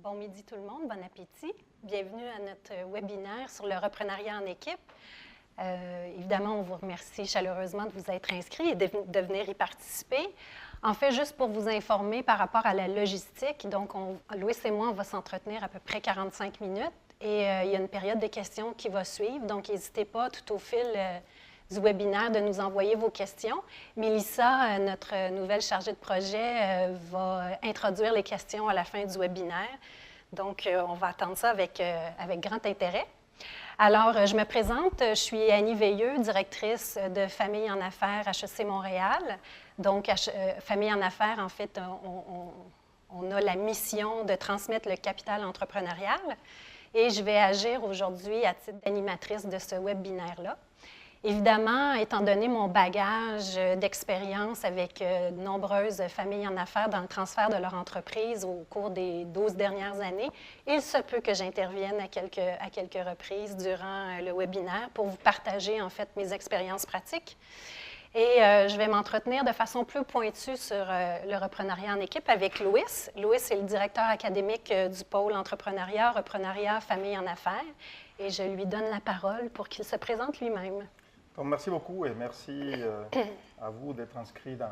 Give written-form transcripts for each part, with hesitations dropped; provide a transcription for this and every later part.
Bon midi tout le monde, bon appétit. Bienvenue à notre webinaire sur le reprenariat en équipe. Évidemment, on vous remercie chaleureusement de vous être inscrits et de venir y participer. En fait, juste pour vous informer par rapport à la logistique, donc Louis et moi, on va s'entretenir à peu près 45 minutes et il y a une période de questions qui va suivre, donc n'hésitez pas tout au fil du webinaire de nous envoyer vos questions. Mélissa, notre nouvelle chargée de projet, va introduire les questions à la fin du webinaire. Donc, on va attendre ça avec grand intérêt. Alors, je me présente, je suis Annie Veilleux, directrice de Famille en Affaires HEC Montréal. Donc, Famille en Affaires, en fait, on a la mission de transmettre le capital entrepreneurial et je vais agir aujourd'hui à titre d'animatrice de ce webinaire-là. Évidemment, étant donné mon bagage d'expérience avec de nombreuses familles en affaires dans le transfert de leur entreprise au cours des 12 dernières années, il se peut que j'intervienne à quelques reprises durant le webinaire pour vous partager en fait mes expériences pratiques. Et je vais m'entretenir de façon plus pointue sur le reprenariat en équipe avec Louis. Louis est le directeur académique du pôle entrepreneuriat, reprenariat, famille en affaires. Et je lui donne la parole pour qu'il se présente lui-même. Donc, merci beaucoup et merci à vous d'être inscrit dans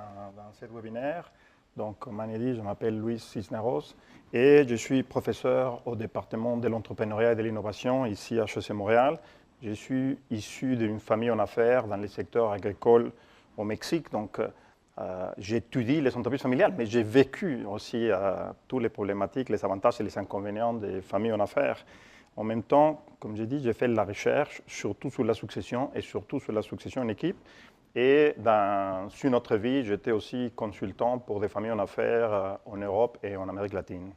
ce webinaire. Donc, comme Annie dit, je m'appelle Luis Cisneros et je suis professeur au département de l'entrepreneuriat et de l'innovation ici à HEC Montréal. Je suis issu d'une famille en affaires dans le secteur agricole au Mexique. Donc, j'étudie les entreprises familiales, mais j'ai vécu aussi toutes les problématiques, les avantages et les inconvénients des familles en affaires. En même temps, comme j'ai dit, j'ai fait de la recherche, surtout sur la succession et surtout sur la succession en équipe. Et dans une autre vie, j'étais aussi consultant pour des familles en affaires en Europe et en Amérique latine.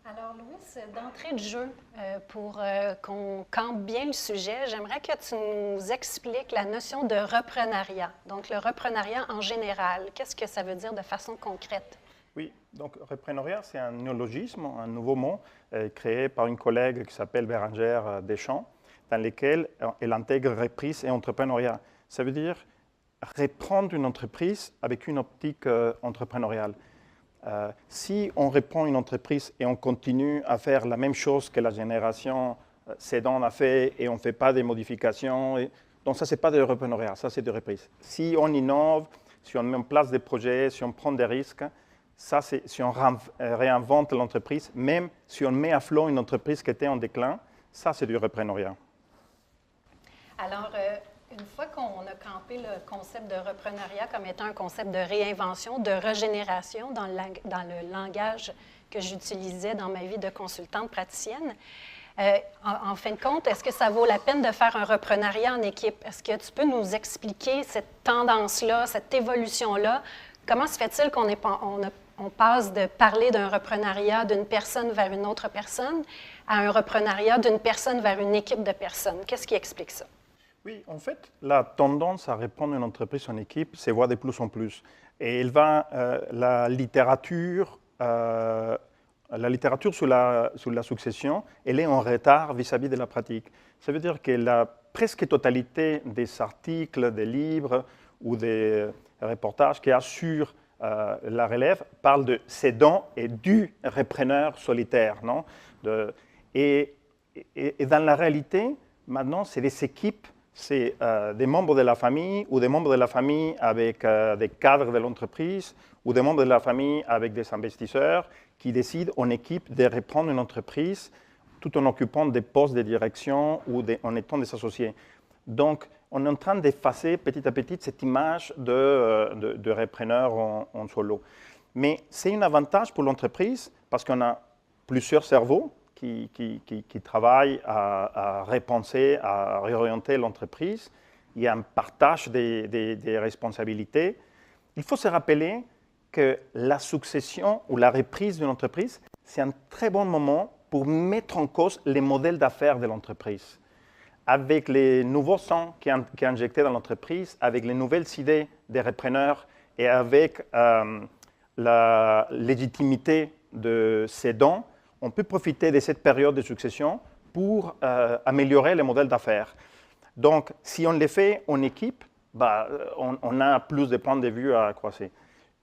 Alors, Louis, d'entrée de jeu, pour qu'on campe bien le sujet, j'aimerais que tu nous expliques la notion de reprenariat. Donc, le reprenariat en général, qu'est-ce que ça veut dire de façon concrète? Oui, donc reprenariat, c'est un néologisme, un nouveau mot créé par une collègue qui s'appelle Bérangère Deschamps, dans lequel elle intègre reprise et entrepreneuriat. Ça veut dire reprendre une entreprise avec une optique entrepreneuriale. Si on reprend une entreprise et on continue à faire la même chose que la génération cédante a fait et on ne fait pas de modifications, donc ça, ce n'est pas de reprenariat, ça, c'est de reprise. Si on innove, si on met en place des projets, si on prend des risques, ça, c'est si on réinvente l'entreprise, même si on met à flot une entreprise qui était en déclin, ça, c'est du reprenariat. Alors, une fois qu'on a campé le concept de reprenariat comme étant un concept de réinvention, de régénération dans le langage que j'utilisais dans ma vie de consultante praticienne, en fin de compte, est-ce que ça vaut la peine de faire un reprenariat en équipe? Est-ce que tu peux nous expliquer cette tendance-là, cette évolution-là? Comment se fait-il qu'on passe de parler d'un reprenariat d'une personne vers une autre personne à un reprenariat d'une personne vers une équipe de personnes? Qu'est-ce qui explique ça? Oui, en fait, la tendance à reprendre une entreprise en équipe se voit de plus en plus. Et la littérature sur la succession, elle est en retard vis-à-vis de la pratique. Ça veut dire que la presque totalité des articles, des livres ou des reportages qui assurent la relève parle de cédant et du repreneur solitaire. Non? Et dans la réalité, maintenant, c'est des équipes, c'est des membres de la famille ou des membres de la famille avec des cadres de l'entreprise ou des membres de la famille avec des investisseurs qui décident en équipe de reprendre une entreprise tout en occupant des postes de direction ou en étant des associés. Donc, on est en train d'effacer petit à petit cette image de repreneur en solo. Mais c'est un avantage pour l'entreprise parce qu'on a plusieurs cerveaux qui travaillent à repenser, à réorienter l'entreprise. Il y a un partage des responsabilités. Il faut se rappeler que la succession ou la reprise d'une entreprise, c'est un très bon moment pour mettre en cause les modèles d'affaires de l'entreprise. Avec les nouveaux sangs qui est injecté dans l'entreprise, avec les nouvelles idées des repreneurs et avec la légitimité de cédants, on peut profiter de cette période de succession pour améliorer les modèles d'affaires. Donc, si on les fait en équipe, on a plus de points de vue à croiser.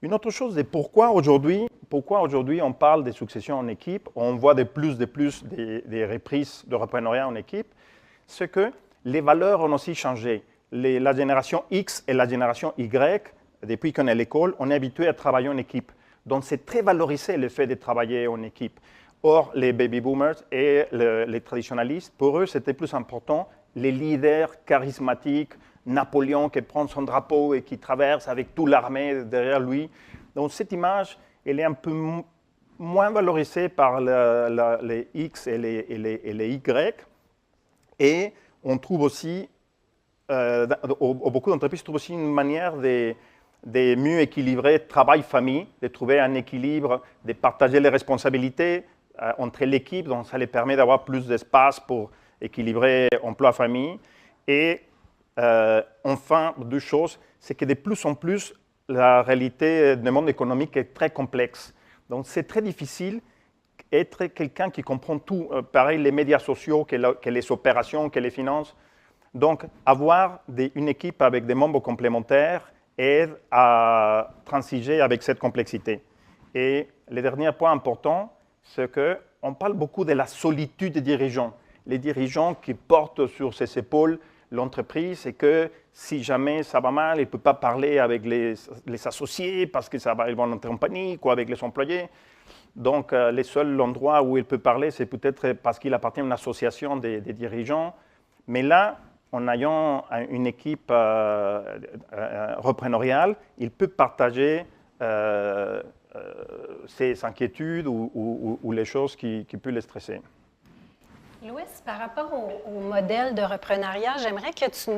Une autre chose, c'est pourquoi aujourd'hui on parle des successions en équipe, on voit de plus des reprises de reprenariat en équipe, c'est que les valeurs ont aussi changé. La génération X et la génération Y, depuis qu'on est à l'école, on est habitué à travailler en équipe. Donc c'est très valorisé le fait de travailler en équipe. Or, les baby boomers et les traditionalistes, pour eux, c'était plus important les leaders charismatiques, Napoléon qui prend son drapeau et qui traverse avec toute l'armée derrière lui. Donc cette image, elle est un peu moins valorisée par les X et les Y. Et on trouve aussi, beaucoup d'entreprises trouvent aussi une manière de mieux équilibrer travail-famille, de trouver un équilibre, de partager les responsabilités entre l'équipe, donc ça les permet d'avoir plus d'espace pour équilibrer emploi-famille. Et enfin, deux choses, c'est que de plus en plus, la réalité du monde économique est très complexe. Donc, c'est très difficile d'être quelqu'un qui comprend tout. Pareil, les médias sociaux, que les opérations, que les finances. Donc, avoir une équipe avec des membres complémentaires aide à transiger avec cette complexité. Et le dernier point important, c'est qu'on parle beaucoup de la solitude des dirigeants. Les dirigeants qui portent sur ses épaules l'entreprise et que si jamais ça va mal, il ne peut pas parler avec les associés parce qu'ils vont entrer en panique ou avec les employés. Donc, le seul endroit où il peut parler, c'est peut-être parce qu'il appartient à une association des dirigeants. Mais là, en ayant une équipe reprenariale, il peut partager ses inquiétudes ou les choses qui peuvent les stresser. Louis, par rapport au modèle de reprenariat, j'aimerais que tu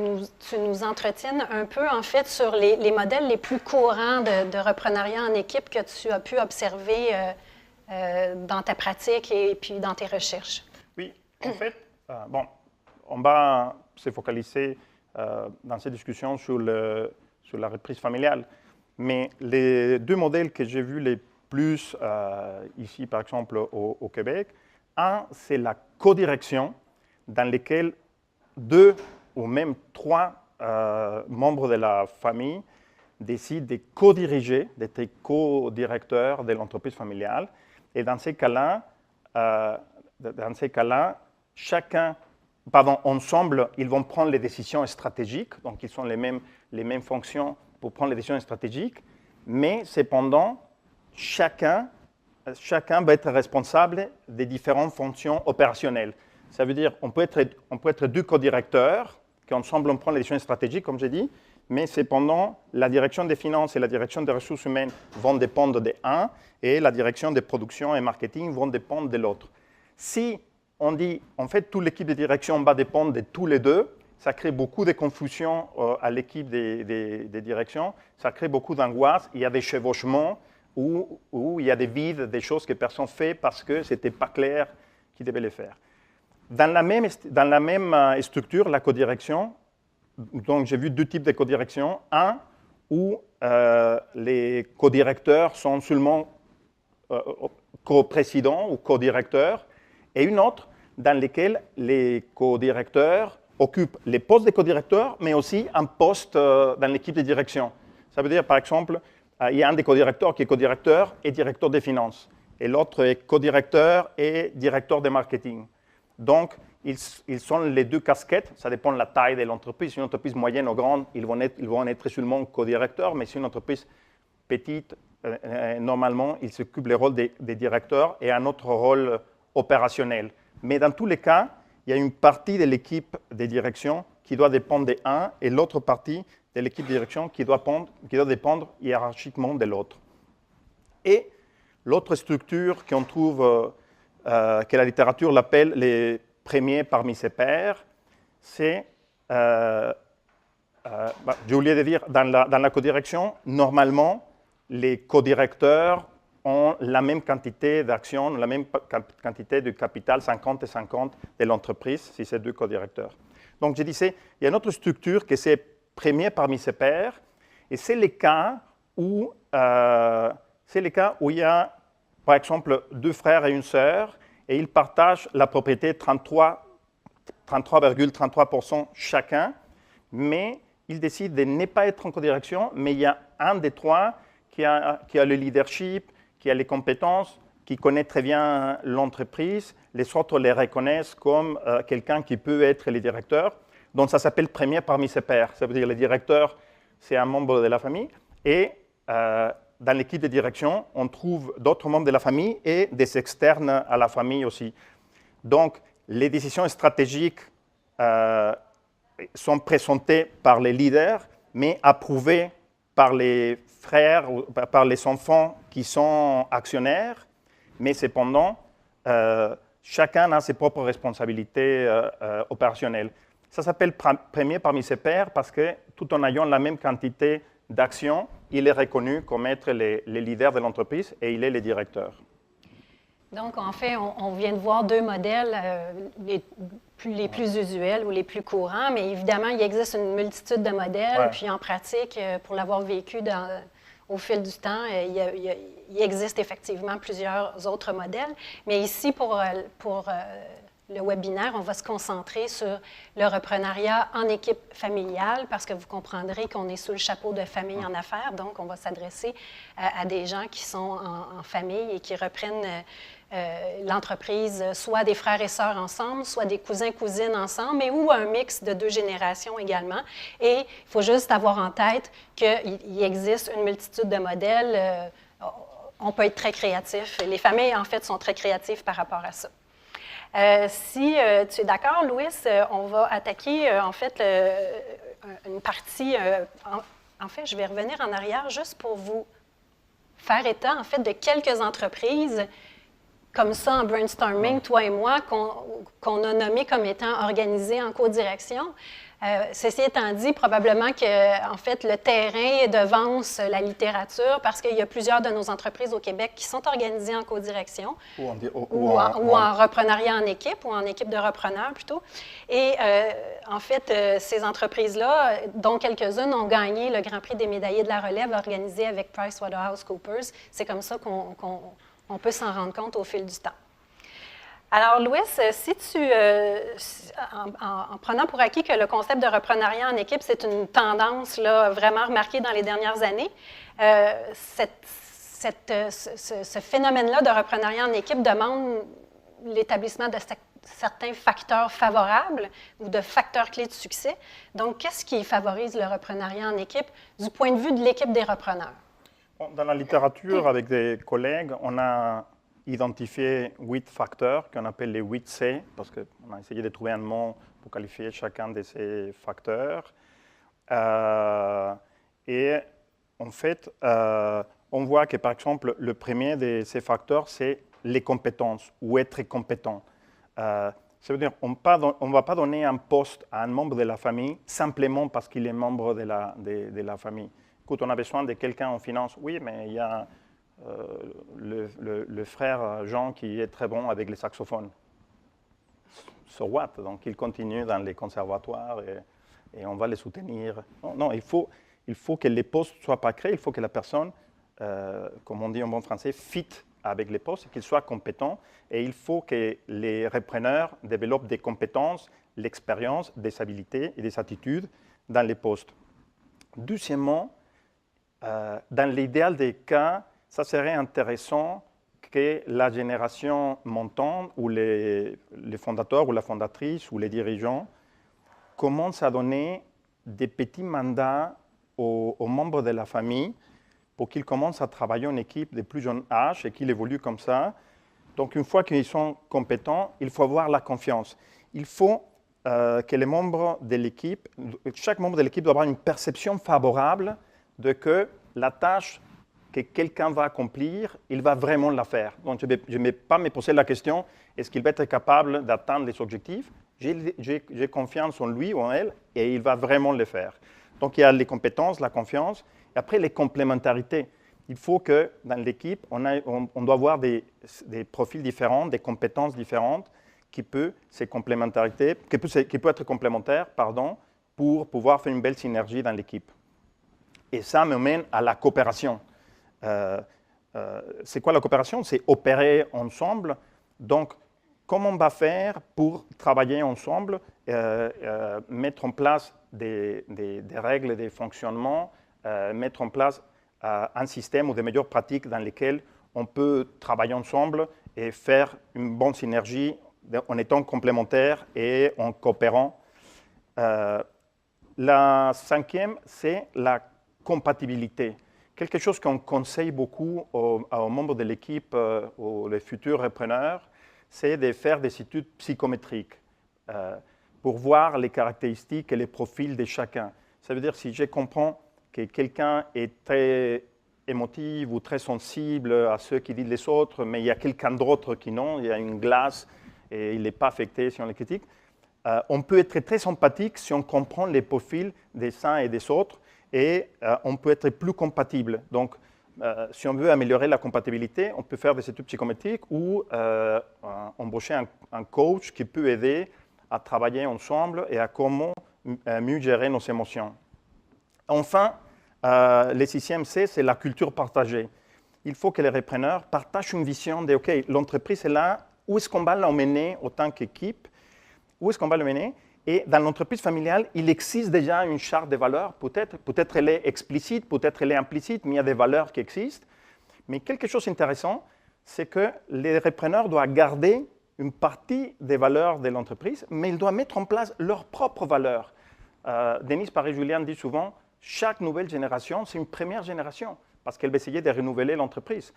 nous entretiennes un peu, en fait, sur les modèles les plus courants de reprenariat en équipe que tu as pu observer dans ta pratique et puis dans tes recherches. Oui, en fait, on va se focaliser dans cette discussion sur la reprise familiale. Mais les deux modèles que j'ai vus les plus ici, par exemple, au Québec, un, c'est la codirection, dans laquelle 2 ou même 3 membres de la famille décident de co-diriger, d'être co-directeurs de l'entreprise familiale. Et dans ces cas-là, ensemble, ils vont prendre les décisions stratégiques, donc ils ont les mêmes fonctions pour prendre les décisions stratégiques, mais cependant, chacun va être responsable des différentes fonctions opérationnelles. Ça veut dire qu'on peut être 2 co-directeurs qui ensemble prennent les décisions stratégiques, comme j'ai dit, mais cependant, la direction des finances et la direction des ressources humaines vont dépendre de l'un et la direction des productions et marketing vont dépendre de l'autre. Si on dit, en fait, toute l'équipe de direction va dépendre de tous les deux, ça crée beaucoup de confusion à l'équipe des directions, ça crée beaucoup d'angoisse, il y a des chevauchements, où il y a des vides, des choses que personne ne fait parce que ce n'était pas clair qui devait les faire. Dans la même structure, la codirection, donc j'ai vu 2 types de codirection. Un, où les codirecteurs sont seulement co-présidents ou codirecteurs, et une autre dans laquelle les codirecteurs occupent les postes de codirecteurs, mais aussi un poste dans l'équipe de direction. Ça veut dire, par exemple, il y a un des codirecteurs qui est codirecteur et directeur des finances. Et l'autre est codirecteur et directeur de marketing. Donc, ils sont les 2 casquettes. Ça dépend de la taille de l'entreprise. Une entreprise moyenne ou grande, ils vont être seulement codirecteurs. Mais si une entreprise petite, normalement, ils s'occupent le rôle des directeurs et un autre rôle opérationnel. Mais dans tous les cas, il y a une partie de l'équipe de direction qui doit dépendre de un et l'autre partie de l'équipe de direction qui doit dépendre hiérarchiquement de l'autre. Et l'autre structure qu'on trouve, que la littérature l'appelle les premiers parmi ses pairs, c'est, j'ai oublié de dire, dans la codirection, normalement, les codirecteurs ont la même quantité d'actions, la même quantité de capital, 50 et 50 de l'entreprise, si c'est 2 codirecteurs. Donc, je disais, il y a une autre structure qui c'est premier parmi ses pairs, et c'est les cas où il y a, par exemple, 2 frères et une sœur, et ils partagent la propriété 33,33% chacun, mais ils décident de ne pas être en codirection, mais il y a un des 3 qui a le leadership, qui a les compétences, qui connaît très bien l'entreprise. Les autres les reconnaissent comme quelqu'un qui peut être le directeur. Donc, ça s'appelle premier parmi ses pairs. Ça veut dire que le directeur, c'est un membre de la famille. Et dans l'équipe de direction, on trouve d'autres membres de la famille et des externes à la famille aussi. Donc, les décisions stratégiques sont présentées par les leaders, mais approuvées par les frères ou par les enfants qui sont actionnaires. Mais cependant, chacun a ses propres responsabilités opérationnelles. Ça s'appelle premier parmi ses pairs parce que tout en ayant la même quantité d'actions, il est reconnu comme être le leader de l'entreprise et il est le directeur. Donc, en fait, on vient de voir deux modèles, les plus usuels ou les plus courants, mais évidemment, il existe une multitude de modèles, puis en pratique, pour l'avoir vécu au fil du temps, il existe effectivement plusieurs autres modèles. Mais ici, pour le webinaire, on va se concentrer sur le reprenariat en équipe familiale parce que vous comprendrez qu'on est sous le chapeau de famille en affaires. Donc, on va s'adresser à des gens qui sont en famille et qui reprennent l'entreprise, soit des frères et sœurs ensemble, soit des cousins-cousines ensemble, mais ou un mix de deux générations également. Et il faut juste avoir en tête qu'il existe une multitude de modèles. On peut être très créatif. Les familles, en fait, sont très créatives par rapport à ça. Si tu es d'accord, Louis, on va attaquer en fait une partie. En fait, je vais revenir en arrière juste pour vous faire état en fait de quelques entreprises comme ça en brainstorming, toi et moi, qu'on a nommées comme étant organisées en codirection. Ceci étant dit, probablement que en fait, le terrain devance la littérature parce qu'il y a plusieurs de nos entreprises au Québec qui sont organisées en codirection ou en reprenariat en équipe ou en équipe de repreneurs plutôt. Et en fait, ces entreprises-là, dont quelques-unes ont gagné le Grand Prix des médaillés de la relève organisé avec PricewaterhouseCoopers. C'est comme ça qu'on peut s'en rendre compte au fil du temps. Alors, Louis, si tu, en prenant pour acquis que le concept de reprenariat en équipe, c'est une tendance là, vraiment remarquée dans les dernières années, ce phénomène-là de reprenariat en équipe demande l'établissement de certains facteurs favorables ou de facteurs clés de succès. Donc, qu'est-ce qui favorise le reprenariat en équipe du point de vue de l'équipe des repreneurs? Dans la littérature, avec des collègues, on a identifié 8 facteurs qu'on appelle les 8 C, parce qu'on a essayé de trouver un mot pour qualifier chacun de ces facteurs. Et en fait, on voit que, par exemple, le premier de ces facteurs, c'est les compétences ou être compétent. Ça veut dire qu'on ne va pas donner un poste à un membre de la famille simplement parce qu'il est membre de la famille. Écoute, on a besoin de quelqu'un en finance. Oui, mais il y a le frère Jean qui est très bon avec les saxophones. So what? Donc, il continue dans les conservatoires et on va les soutenir. Non, il faut que les postes ne soient pas créés. Il faut que la personne, comme on dit en bon français, fit avec les postes, qu'il soit compétent. Et il faut que les repreneurs développent des compétences, l'expérience, des habilités et des attitudes dans les postes. Deuxièmement, dans l'idéal des cas, ça serait intéressant que la génération montante ou les fondateurs ou la fondatrice ou les dirigeants commencent à donner des petits mandats aux membres de la famille pour qu'ils commencent à travailler en équipe de plus jeune âge et qu'ils évoluent comme ça. Donc, une fois qu'ils sont compétents, il faut avoir la confiance. Il faut que les membres de l'équipe, chaque membre de l'équipe doit avoir une perception favorable de que la tâche que quelqu'un va accomplir, il va vraiment la faire. Donc, je ne vais pas me poser la question, est-ce qu'il va être capable d'atteindre les objectifs? J'ai confiance en lui ou en elle et il va vraiment le faire. Donc, il y a les compétences, la confiance, et après les complémentarités. Il faut que dans l'équipe, on doit avoir des profils différents, des compétences différentes qui peuvent être complémentaires, pour pouvoir faire une belle synergie dans l'équipe. Et ça me mène à la coopération. C'est quoi la coopération? C'est opérer ensemble. Donc, comment on va faire pour travailler ensemble, mettre en place des règles de fonctionnement, mettre en place un système ou des meilleures pratiques dans lesquelles on peut travailler ensemble et faire une bonne synergie en étant complémentaires et en coopérant. La cinquième, c'est la compatibilité. Quelque chose qu'on conseille beaucoup aux membres de l'équipe, aux futurs repreneurs, c'est de faire des études psychométriques pour voir les caractéristiques et les profils de chacun. Ça veut dire si je comprends que quelqu'un est très émotif ou très sensible à ce qui disent les autres, mais il y a quelqu'un d'autre qui non, il y a une glace et il n'est pas affecté si on le critique. On peut être très sympathique si on comprend les profils des uns et des autres et on peut être plus compatible. Donc, si on veut améliorer la compatibilité, on peut faire des études psychométriques ou embaucher un coach qui peut aider à travailler ensemble et à comment mieux gérer nos émotions. Enfin, le sixième C, c'est la culture partagée. Il faut que les repreneurs partagent une vision de, OK, l'entreprise est là, où est-ce qu'on va l'emmener en tant qu'équipe, où est-ce qu'on va l'emmener? Et dans l'entreprise familiale, il existe déjà une charte de valeurs, peut-être elle est explicite, peut-être elle est implicite, mais il y a des valeurs qui existent. Mais quelque chose d'intéressant, c'est que les repreneurs doivent garder une partie des valeurs de l'entreprise, mais ils doivent mettre en place leurs propres valeurs. Denise Paré-Julian dit souvent, chaque nouvelle génération, c'est une première génération, parce qu'elle va essayer de renouveler l'entreprise.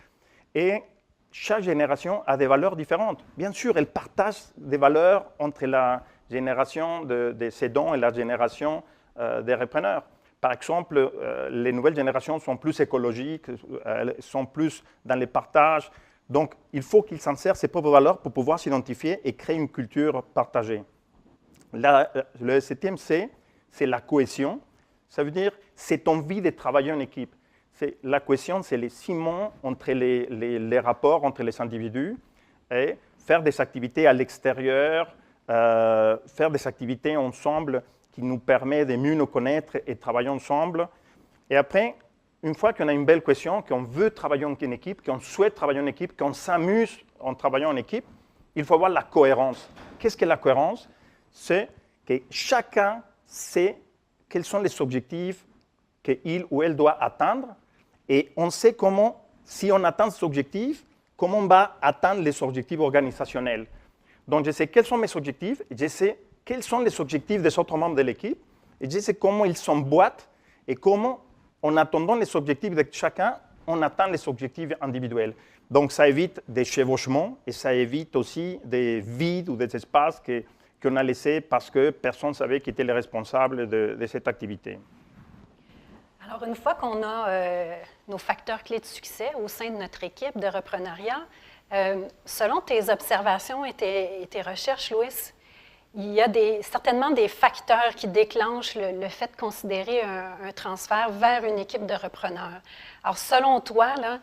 Et chaque génération a des valeurs différentes. Bien sûr, elle partage des valeurs entre la génération des cédants et la génération des repreneurs. Par exemple, les nouvelles générations sont plus écologiques, elles sont plus dans les partages. Donc, il faut qu'ils s'en servent ses propres valeurs pour pouvoir s'identifier et créer une culture partagée. Le septième C, c'est la cohésion. Ça veut dire cette envie de travailler en équipe. La cohésion, c'est les ciments entre les rapports entre les individus et faire des activités à l'extérieur, faire des activités ensemble qui nous permettent de mieux nous connaître et travailler ensemble. Et après, une fois qu'on a une belle cohésion, qu'on veut travailler en équipe, qu'on souhaite travailler en équipe, qu'on s'amuse en travaillant en équipe, il faut avoir la cohérence. Qu'est-ce que la cohérence? C'est que chacun sait quels sont les objectifs qu'il ou elle doit atteindre et on sait comment, si on atteint ces objectifs, comment on va atteindre les objectifs organisationnels. Donc, je sais quels sont mes objectifs, je sais quels sont les objectifs des autres membres de l'équipe, et je sais comment ils s'emboîtent et comment, en attendant les objectifs de chacun, on atteint les objectifs individuels. Donc, ça évite des chevauchements et ça évite aussi des vides ou des espaces qu'on a laissés parce que personne ne savait qui était le responsable de cette activité. Alors, une fois qu'on a nos facteurs clés de succès au sein de notre équipe de repreneuriat, selon tes observations et tes recherches, Louis, il y a certainement des facteurs qui déclenchent le fait de considérer un transfert vers une équipe de repreneurs. Alors, selon toi, là,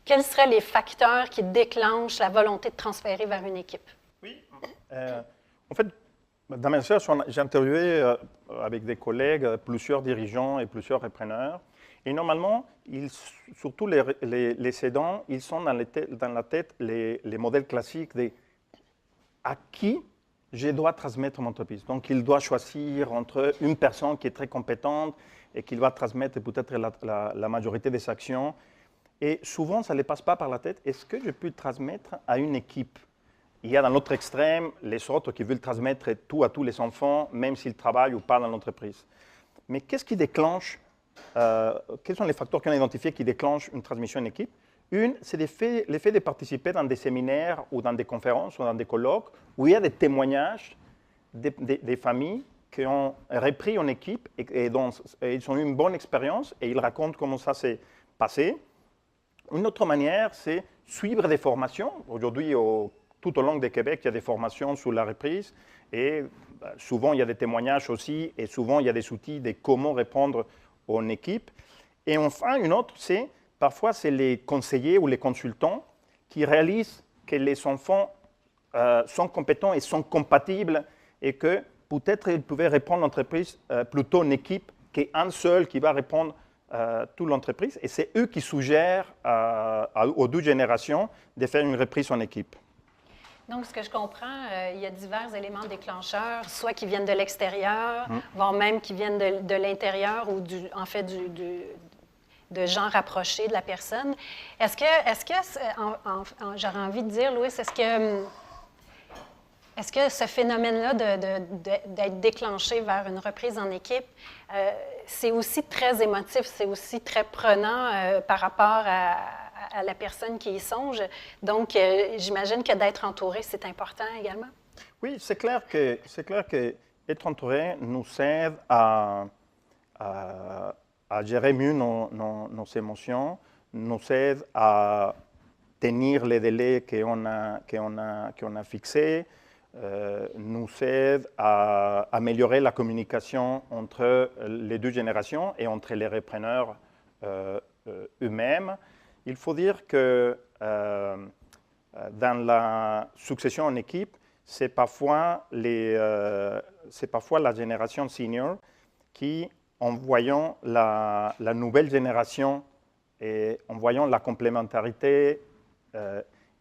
quels seraient les facteurs qui déclenchent la volonté de transférer vers une équipe? Oui. En fait, dans mes recherches, j'ai interviewé avec des collègues plusieurs dirigeants et plusieurs repreneurs. Et normalement, surtout les cédants, ils sont dans la tête les modèles classiques de à qui je dois transmettre mon entreprise. Donc, il doit choisir entre une personne qui est très compétente et qui va transmettre peut-être la majorité des actions. Et souvent, ça ne les passe pas par la tête. Est-ce que je peux transmettre à une équipe? Il y a dans l'autre extrême les autres qui veulent transmettre tout à tous les enfants, même s'ils travaillent ou pas dans l'entreprise. Mais qu'est-ce qui déclenche, quels sont les facteurs qu'on a identifiés qui déclenchent une transmission en équipe? Une, c'est l'effet de participer dans des séminaires ou dans des conférences ou dans des colloques où il y a des témoignages des familles qui ont repris en équipe et dont ils ont eu une bonne expérience et ils racontent comment ça s'est passé. Une autre manière, c'est suivre des formations. Aujourd'hui, tout au long du Québec, il y a des formations sur la reprise et souvent il y a des témoignages aussi et souvent il y a des outils de comment répondre en équipe. Et enfin, une autre, parfois c'est les conseillers ou les consultants qui réalisent que les enfants sont compétents et sont compatibles et que peut-être ils pouvaient répondre l'entreprise plutôt en équipe qu'un seul qui va répondre toute l'entreprise. Et c'est eux qui suggèrent aux deux générations de faire une reprise en équipe. Donc, ce que je comprends, il y a divers éléments déclencheurs, soit qui viennent de l'extérieur, voire même qui viennent de l'intérieur ou de gens rapprochés de la personne. Est-ce que j'aurais envie de dire, Louis, est-ce que ce phénomène-là d'être déclenché vers une reprise en équipe, c'est aussi très émotif, c'est aussi très prenant par rapport à la personne qui y songe. Donc, j'imagine que d'être entouré, c'est important également. Oui, c'est clair que être entouré nous aide à gérer mieux nos émotions, nous aide à tenir les délais qu'on a fixés, nous aide à améliorer la communication entre les deux générations et entre les repreneurs eux-mêmes. Il faut dire que dans la succession en équipe, c'est parfois la génération senior qui, en voyant la nouvelle génération et en voyant la complémentarité,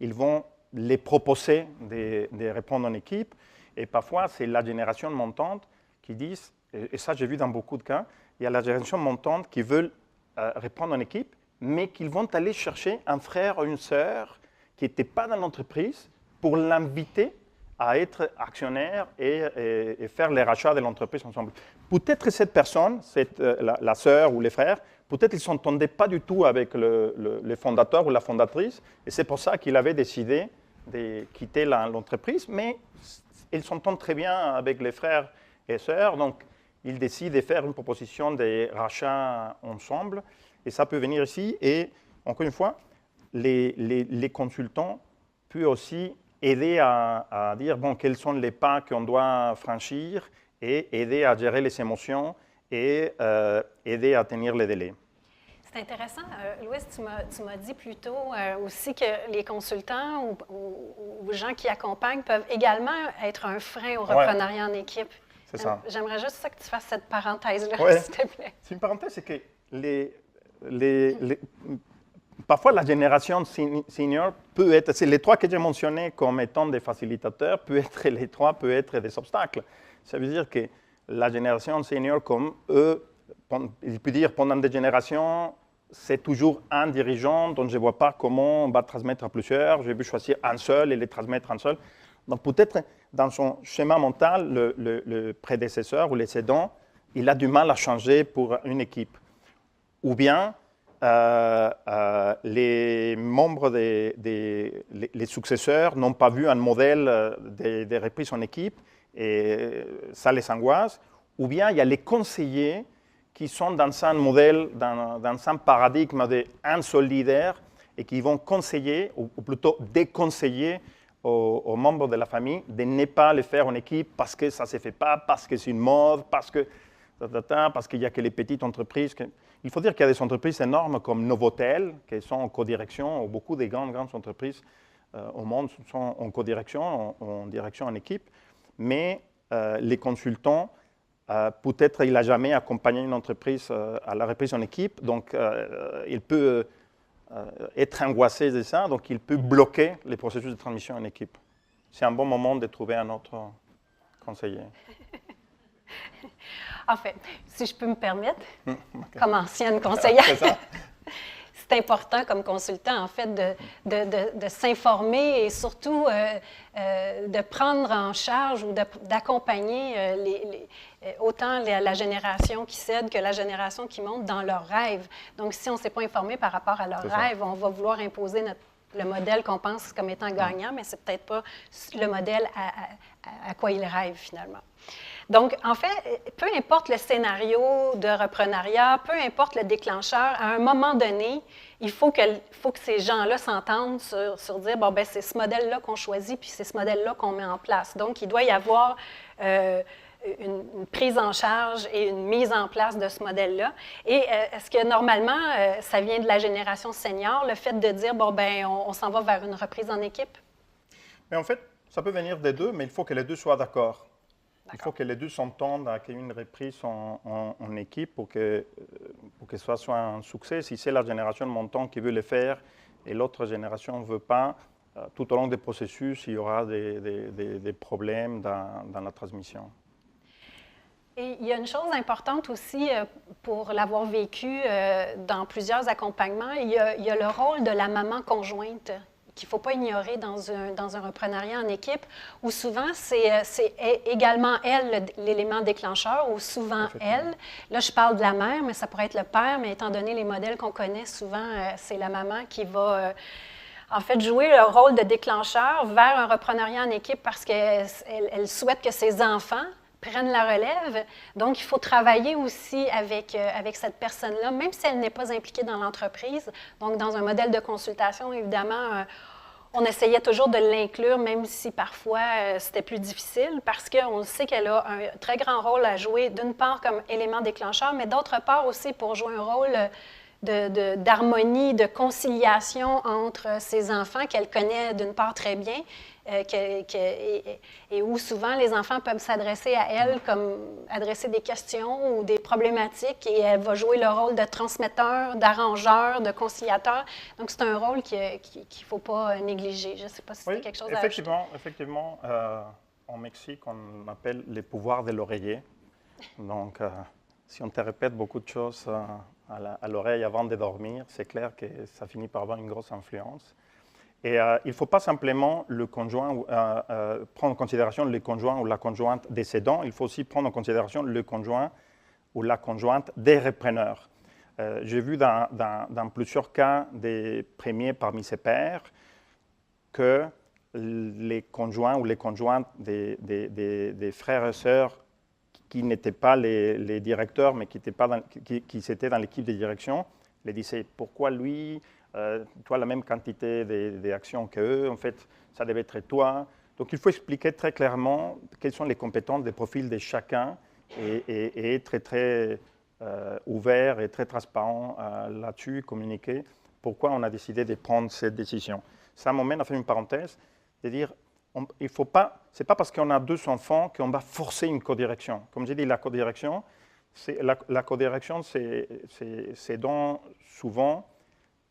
ils vont les proposer de répondre en équipe. Et parfois, c'est la génération montante qui dit, et ça j'ai vu dans beaucoup de cas, il y a la génération montante qui veut répondre en équipe, mais qu'ils vont aller chercher un frère ou une sœur qui n'était pas dans l'entreprise pour l'inviter à être actionnaire et faire les rachats de l'entreprise ensemble. Peut-être cette personne, la sœur ou les frères, peut-être ils ne s'entendaient pas du tout avec le fondateur ou la fondatrice, et c'est pour ça qu'il avait décidé de quitter l'entreprise, mais ils s'entendent très bien avec les frères et sœurs, donc ils décident de faire une proposition de rachat ensemble, et ça peut venir ici, et encore une fois, les consultants peuvent aussi aider à dire bon, quels sont les pas qu'on doit franchir et aider à gérer les émotions et aider à tenir les délais. C'est intéressant. Louis, tu m'as dit plus tôt aussi que les consultants ou gens qui accompagnent peuvent également être un frein au reprenariat en équipe. C'est ça. J'aimerais juste ça que tu fasses cette parenthèse-là, s'il te plaît. C'est une parenthèse, c'est que parfois la génération senior peut être, c'est les trois que j'ai mentionnés comme étant des facilitateurs, les trois peuvent être des obstacles. Ça veut dire que la génération senior, comme eux, il peut dire pendant des générations, c'est toujours un dirigeant dont je ne vois pas comment on va transmettre à plusieurs. Je vais choisir un seul et les transmettre un seul. Donc peut-être dans son schéma mental, le prédécesseur ou les aidants, il a du mal à changer pour une équipe. Ou bien les membres les successeurs n'ont pas vu un modèle de reprise en équipe et ça les angoisse. Ou bien il y a les conseillers qui sont dans un modèle, dans un paradigme d'un seul leader et qui vont conseiller, ou plutôt déconseiller aux membres de la famille de ne pas le faire en équipe parce que ça ne se fait pas, parce que c'est une mode, parce qu'il n'y a que les petites entreprises. Il faut dire qu'il y a des entreprises énormes comme Novotel, qui sont en codirection, ou beaucoup des grandes entreprises au monde sont en codirection, en direction en équipe, mais les consultants, peut-être il n'a jamais accompagné une entreprise à la reprise en équipe, donc il peut être angoissé de ça, donc il peut bloquer les processus de transmission en équipe. C'est un bon moment de trouver un autre conseiller. En fait, si je peux me permettre, comme ancienne conseillère, c'est important comme consultant, en fait, de s'informer et surtout de prendre en charge ou d'accompagner autant la génération qui cède que la génération qui monte dans leurs rêves. Donc, si on ne s'est pas informé par rapport à leurs rêves, on va vouloir imposer le modèle qu'on pense comme étant gagnant, mais ce n'est peut-être pas le modèle à quoi ils rêvent finalement. Donc, en fait, peu importe le scénario de reprenariat, peu importe le déclencheur, à un moment donné, il faut que ces gens-là s'entendent sur dire, bon, ben c'est ce modèle-là qu'on choisit, puis c'est ce modèle-là qu'on met en place. Donc, il doit y avoir une prise en charge et une mise en place de ce modèle-là. Et est-ce que normalement, ça vient de la génération senior, le fait de dire, bon, ben on s'en va vers une reprise en équipe? Mais en fait, ça peut venir des deux, mais il faut que les deux soient d'accord. Il faut que les deux s'entendent à qu'il y ait une reprise en équipe pour que ce soit un succès. Si c'est la génération montante qui veut le faire et l'autre génération ne veut pas, tout au long des processus, il y aura des problèmes dans la transmission. Et il y a une chose importante aussi pour l'avoir vécu dans plusieurs accompagnements, il y a le rôle de la maman conjointe qu'il ne faut pas ignorer dans un reprenariat en équipe, où souvent c'est également elle l'élément déclencheur, ou souvent elle. Là, je parle de la mère, mais ça pourrait être le père, mais étant donné les modèles qu'on connaît, souvent c'est la maman qui va en fait jouer le rôle de déclencheur vers un reprenariat en équipe parce qu'elle souhaite que ses enfants prennent la relève. Donc, il faut travailler aussi avec cette personne-là, même si elle n'est pas impliquée dans l'entreprise. Donc, dans un modèle de consultation, évidemment, on essayait toujours de l'inclure, même si parfois c'était plus difficile, parce qu'on sait qu'elle a un très grand rôle à jouer, d'une part comme élément déclencheur, mais d'autre part aussi pour jouer un rôle d'harmonie, de conciliation entre ses enfants qu'elle connaît d'une part très bien, et où souvent les enfants peuvent s'adresser à elle comme adresser des questions ou des problématiques, et elle va jouer le rôle de transmetteur, d'arrangeur, de conciliateur. Donc c'est un rôle qu'il ne faut pas négliger. Je ne sais pas si c'est quelque chose à ajouter. Effectivement, en Mexique, on appelle les pouvoirs de l'oreiller. Donc, si on te répète beaucoup de choses à l'oreille avant de dormir, c'est clair que ça finit par avoir une grosse influence. Et il ne faut pas simplement le conjoint, prendre en considération le conjoint ou la conjointe décédant, il faut aussi prendre en considération le conjoint ou la conjointe des repreneurs. J'ai vu dans plusieurs cas des premiers parmi ces pairs que les conjoints ou les conjointes des frères et sœurs qui n'étaient pas les directeurs, mais qui étaient dans l'équipe de direction, les disaient « Pourquoi lui tu as la même quantité d'actions qu'eux, en fait, ça devait être toi ». Donc, il faut expliquer très clairement quelles sont les compétences des profils de chacun et être très ouvert et très transparent là-dessus, communiquer pourquoi on a décidé de prendre cette décision. Ça m'emmène à faire une parenthèse, de dire il faut pas, c'est pas parce qu'on a 2 enfants qu'on va forcer une codirection. Comme j'ai dit, la codirection, c'est donc souvent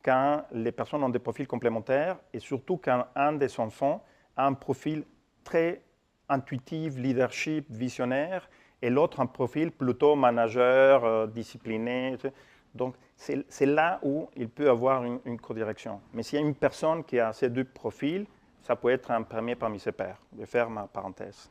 quand les personnes ont des profils complémentaires et surtout quand un des enfants a un profil très intuitif, leadership, visionnaire, et l'autre un profil plutôt manager, discipliné. Donc, c'est là où il peut avoir une codirection. Mais s'il y a une personne qui a ces 2 profils, ça peut être un premier parmi ses pairs. Je vais faire ma parenthèse.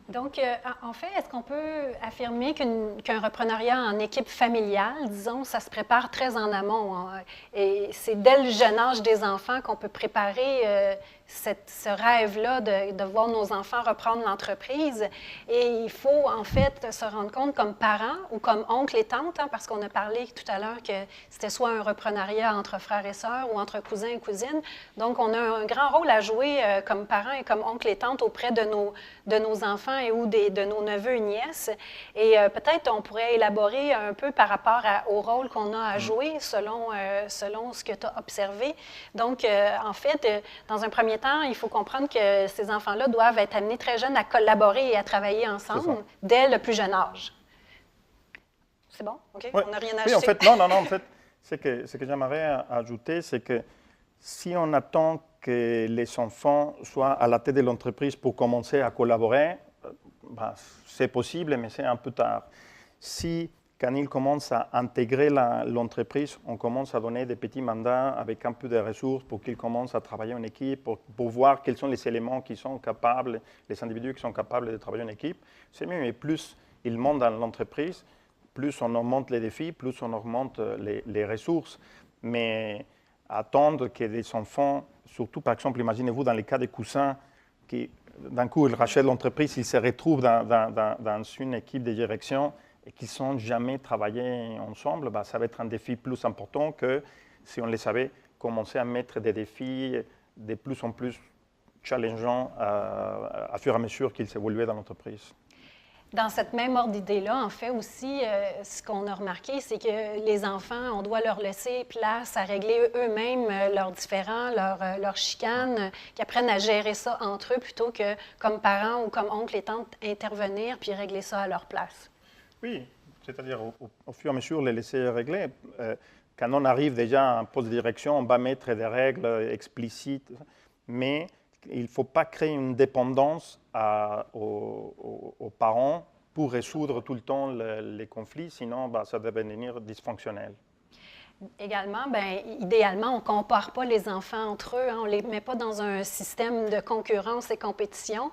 Donc, en fait, est-ce qu'on peut affirmer qu'un reprenariat en équipe familiale, disons, ça se prépare très en amont, hein, et c'est dès le jeune âge des enfants qu'on peut préparer ce rêve-là de voir nos enfants reprendre l'entreprise. Et il faut, en fait, se rendre compte comme parents ou comme oncles et tantes, hein, parce qu'on a parlé tout à l'heure que c'était soit un reprenariat entre frères et sœurs ou entre cousins et cousines. Donc, on a un grand rôle à jouer comme parents et comme oncles et tantes auprès de nos enfants et ou de nos neveux et nièces. Et peut-être on pourrait élaborer un peu par rapport au rôle qu'on a à jouer selon ce que tu as observé. Donc, en fait, dans un premier temps, il faut comprendre que ces enfants-là doivent être amenés très jeunes à collaborer et à travailler ensemble dès le plus jeune âge. C'est bon? OK? Oui. On n'a rien à ajouter? Oui, en fait, non, en fait, ce que j'aimerais ajouter, c'est que si on attend que les enfants soient à la tête de l'entreprise pour commencer à collaborer, ben, c'est possible, mais c'est un peu tard. Si, quand ils commencent à intégrer l'entreprise, on commence à donner des petits mandats avec un peu de ressources pour qu'ils commencent à travailler en équipe, pour voir quels sont les éléments qui sont capables, les individus qui sont capables de travailler en équipe, c'est mieux. Mais plus ils montent dans l'entreprise, plus on augmente les défis, plus on augmente les ressources. Mais attendre que des enfants, surtout par exemple, imaginez-vous dans les cas des cousins qui d'un coup ils rachètent l'entreprise, ils se retrouvent dans une équipe de direction et qu'ils ne sont jamais travaillé ensemble, bah, ça va être un défi plus important que si on les avait commencé à mettre des défis de plus en plus challengeants à fur et à mesure qu'ils évoluaient dans l'entreprise. Dans cette même ordre d'idée-là, en fait aussi, ce qu'on a remarqué, c'est que les enfants, on doit leur laisser place à régler eux-mêmes leurs différends, leurs chicanes, qu'ils apprennent à gérer ça entre eux plutôt que comme parents ou comme oncles et tantes intervenir puis régler ça à leur place. Oui, c'est-à-dire au fur et à mesure les laisser régler. Quand on arrive déjà à un poste de direction, on va mettre des règles explicites, mais il ne faut pas créer une dépendance aux parents pour résoudre tout le temps les conflits, sinon ça va devenir dysfonctionnel. Également, idéalement, on ne compare pas les enfants entre eux, hein, on ne les met pas dans un système de concurrence et compétition.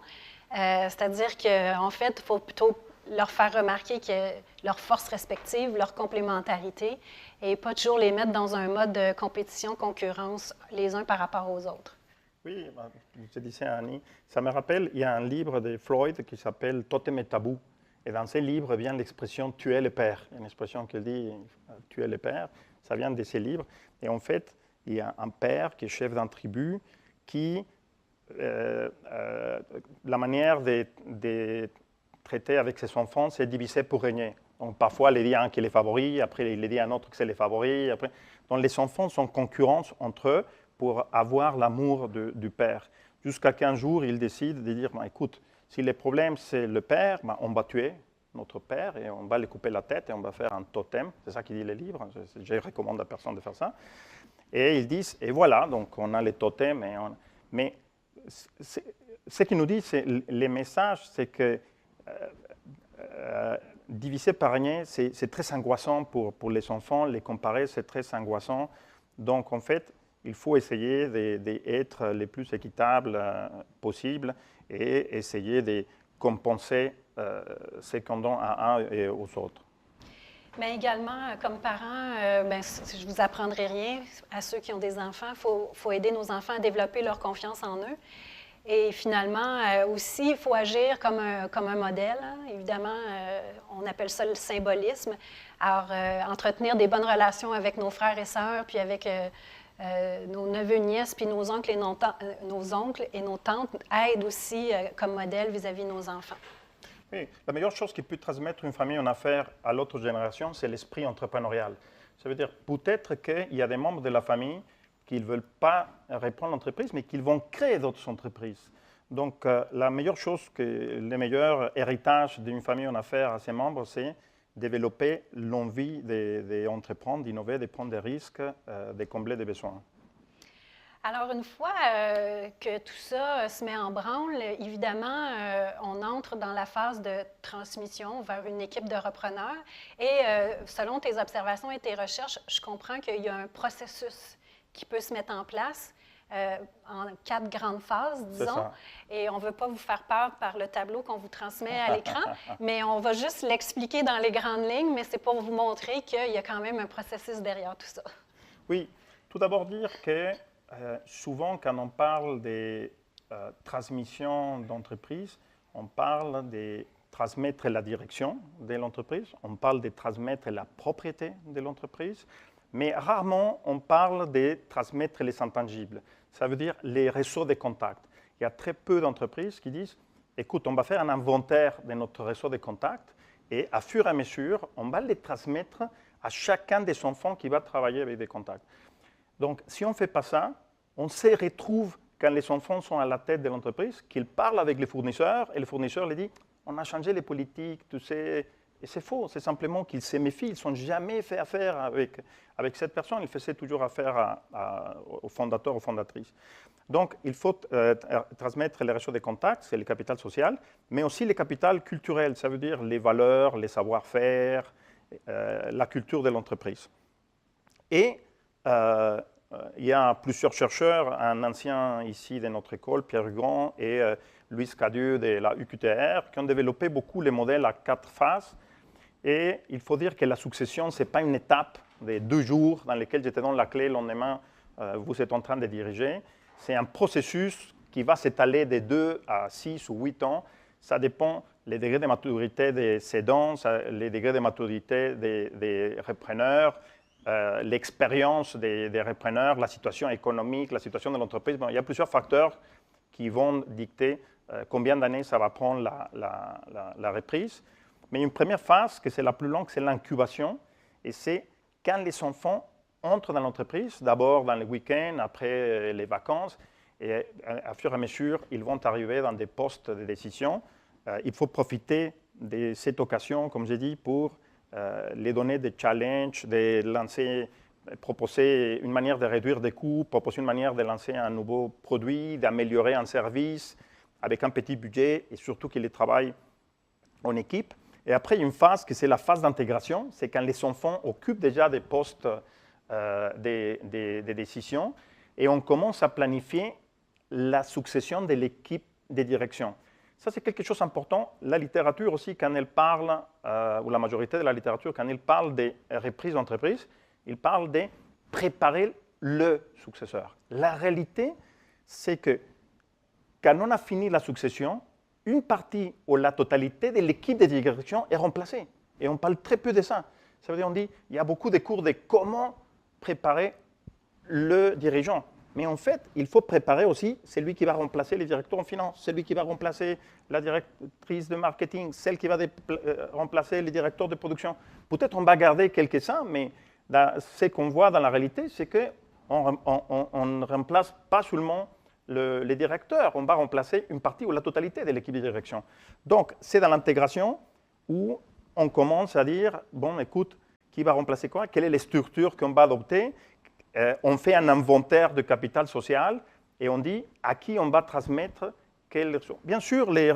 C'est-à-dire qu'en fait, il faut plutôt leur faire remarquer que leurs forces respectives, leur complémentarité, et pas toujours les mettre dans un mode de compétition, concurrence, les uns par rapport aux autres. Oui, je disais à Annie, ça me rappelle, il y a un livre de Freud qui s'appelle Totem et tabou. Et dans ce livre vient l'expression « tuer le père ». Il y a une expression qui dit « tuer le père ». Ça vient de ces livres. Et en fait, il y a un père qui est chef d'une tribu qui, la manière de traiter avec ses enfants, c'est diviser pour régner. Donc parfois, il dit à un qui est les favoris, après il dit à un autre que c'est les favoris. Après. Donc les enfants sont concurrents entre eux pour avoir l'amour du père. Jusqu'à qu'un jour, ils décident de dire, écoute, si le problème c'est le père, on va tuer notre père et on va lui couper la tête et on va faire un totem. C'est ça qu'il dit le livre. Je recommande à personne de faire ça. Et ils disent, et voilà, donc on a les totems. Mais ce qu'ils nous disent, c'est les messages, c'est que diviser par régner, c'est très angoissant pour les enfants. Les comparer, c'est très angoissant. Donc en fait, il faut essayer d'être le plus équitable possible et essayer de compenser ce qu'on donne à un et aux autres. Mais également, comme parents, je ne vous apprendrai rien. À ceux qui ont des enfants, il faut aider nos enfants à développer leur confiance en eux. Et finalement, aussi, il faut agir comme un modèle. Hein. Évidemment, on appelle ça le symbolisme. Alors, entretenir des bonnes relations avec nos frères et sœurs, puis avec nos neveux, nièces, puis nos oncles et nos tantes aident aussi comme modèle vis-à-vis de nos enfants. Oui, la meilleure chose qui peut transmettre une famille en affaires à l'autre génération, c'est l'esprit entrepreneurial. Ça veut dire peut-être qu'il y a des membres de la famille qui ne veulent pas reprendre l'entreprise, mais qui vont créer d'autres entreprises. Donc, la meilleure chose, le meilleur héritage d'une famille en affaires à ses membres, c'est développer l'envie d'entreprendre, d'innover, de prendre des risques, de combler des besoins. Alors, une fois que tout ça se met en branle, évidemment, on entre dans la phase de transmission vers une équipe de repreneurs. Et selon tes observations et tes recherches, je comprends qu'il y a un processus qui peut se mettre en place en 4 grandes phases, disons. Et on ne veut pas vous faire peur par le tableau qu'on vous transmet à l'écran, mais on va juste l'expliquer dans les grandes lignes, mais c'est pour vous montrer qu'il y a quand même un processus derrière tout ça. Oui, tout d'abord dire que souvent, quand on parle de transmission d'entreprise, on parle de transmettre la direction de l'entreprise, on parle de transmettre la propriété de l'entreprise, mais rarement on parle de transmettre les intangibles. Ça veut dire les réseaux de contacts. Il y a très peu d'entreprises qui disent, écoute, on va faire un inventaire de notre réseau de contacts et à fur et à mesure, on va les transmettre à chacun des enfants qui va travailler avec des contacts. Donc, si on ne fait pas ça, on se retrouve quand les enfants sont à la tête de l'entreprise, qu'ils parlent avec les fournisseurs et le fournisseur leur dit « on a changé les politiques, tu sais ». Et c'est faux, c'est simplement qu'ils se méfient, ils ne sont jamais fait affaire avec cette personne, ils faisaient toujours affaire aux fondateurs, aux fondatrices. Donc, il faut transmettre les réseaux de contacts, c'est le capital social, mais aussi le capital culturel, ça veut dire les valeurs, les savoir-faire, la culture de l'entreprise. Et il y a plusieurs chercheurs, un ancien ici de notre école, Pierre Hugon, et Louis Cadieux de la UQTR, qui ont développé beaucoup les modèles à 4 phases. Et il faut dire que la succession, ce n'est pas une étape de 2 jours dans lesquels je te donne la clé, le lendemain, vous êtes en train de diriger. C'est un processus qui va s'étaler de 2 à 6 ou 8 ans. Ça dépend des degrés de maturité des cédants, les degrés de maturité des repreneurs, l'expérience des repreneurs, la situation économique, la situation de l'entreprise. Bon, il y a plusieurs facteurs qui vont dicter combien d'années ça va prendre la reprise. Mais une première phase, que c'est la plus longue, c'est l'incubation. Et c'est quand les enfants entrent dans l'entreprise, d'abord dans les week-ends, après les vacances, et à fur et à mesure, ils vont arriver dans des postes de décision. Il faut profiter de cette occasion, comme j'ai dit, pour les donner des challenges, de lancer, proposer une manière de réduire des coûts, proposer une manière de lancer un nouveau produit, d'améliorer un service avec un petit budget et surtout qu'ils travaillent en équipe. Et après, il y a une phase qui c'est la phase d'intégration, c'est quand les enfants occupent déjà des postes des décisions et on commence à planifier la succession de l'équipe de direction. Ça, c'est quelque chose d'important. La littérature aussi, quand elle parle, ou la majorité de la littérature, quand elle parle des reprises d'entreprise, il parle de préparer le successeur. La réalité, c'est que quand on a fini la succession, une partie ou la totalité de l'équipe de direction est remplacée. Et on parle très peu de ça. Ça veut dire, on dit, il y a beaucoup de cours de comment préparer le dirigeant. Mais en fait, il faut préparer aussi celui qui va remplacer les directeurs en finance, celui qui va remplacer la directrice de marketing, celle qui va remplacer les directeurs de production. Peut-être on va garder quelques-uns, mais ce qu'on voit dans la réalité, c'est qu'on ne remplace pas seulement les directeurs, on va remplacer une partie ou la totalité de l'équipe de direction. Donc, c'est dans l'intégration où on commence à dire, bon, écoute, qui va remplacer quoi? Quelle est la structure qu'on va adopter? On fait un inventaire de capital social et on dit à qui on va transmettre quelles ressources. Bien sûr, les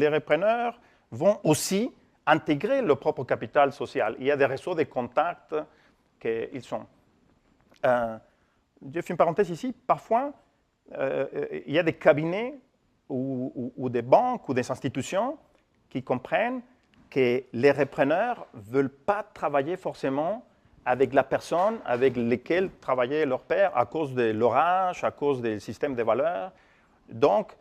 repreneurs vont aussi intégrer leur propre capital social. Il y a des réseaux de contacts qu'ils sont. Je fais une parenthèse ici. Parfois, il y a des cabinets ou des banques ou des institutions qui comprennent que les repreneurs ne veulent pas travailler forcément avec la personne avec laquelle travaillait leur père à cause de l'orage, à cause des systèmes de valeurs. Donc,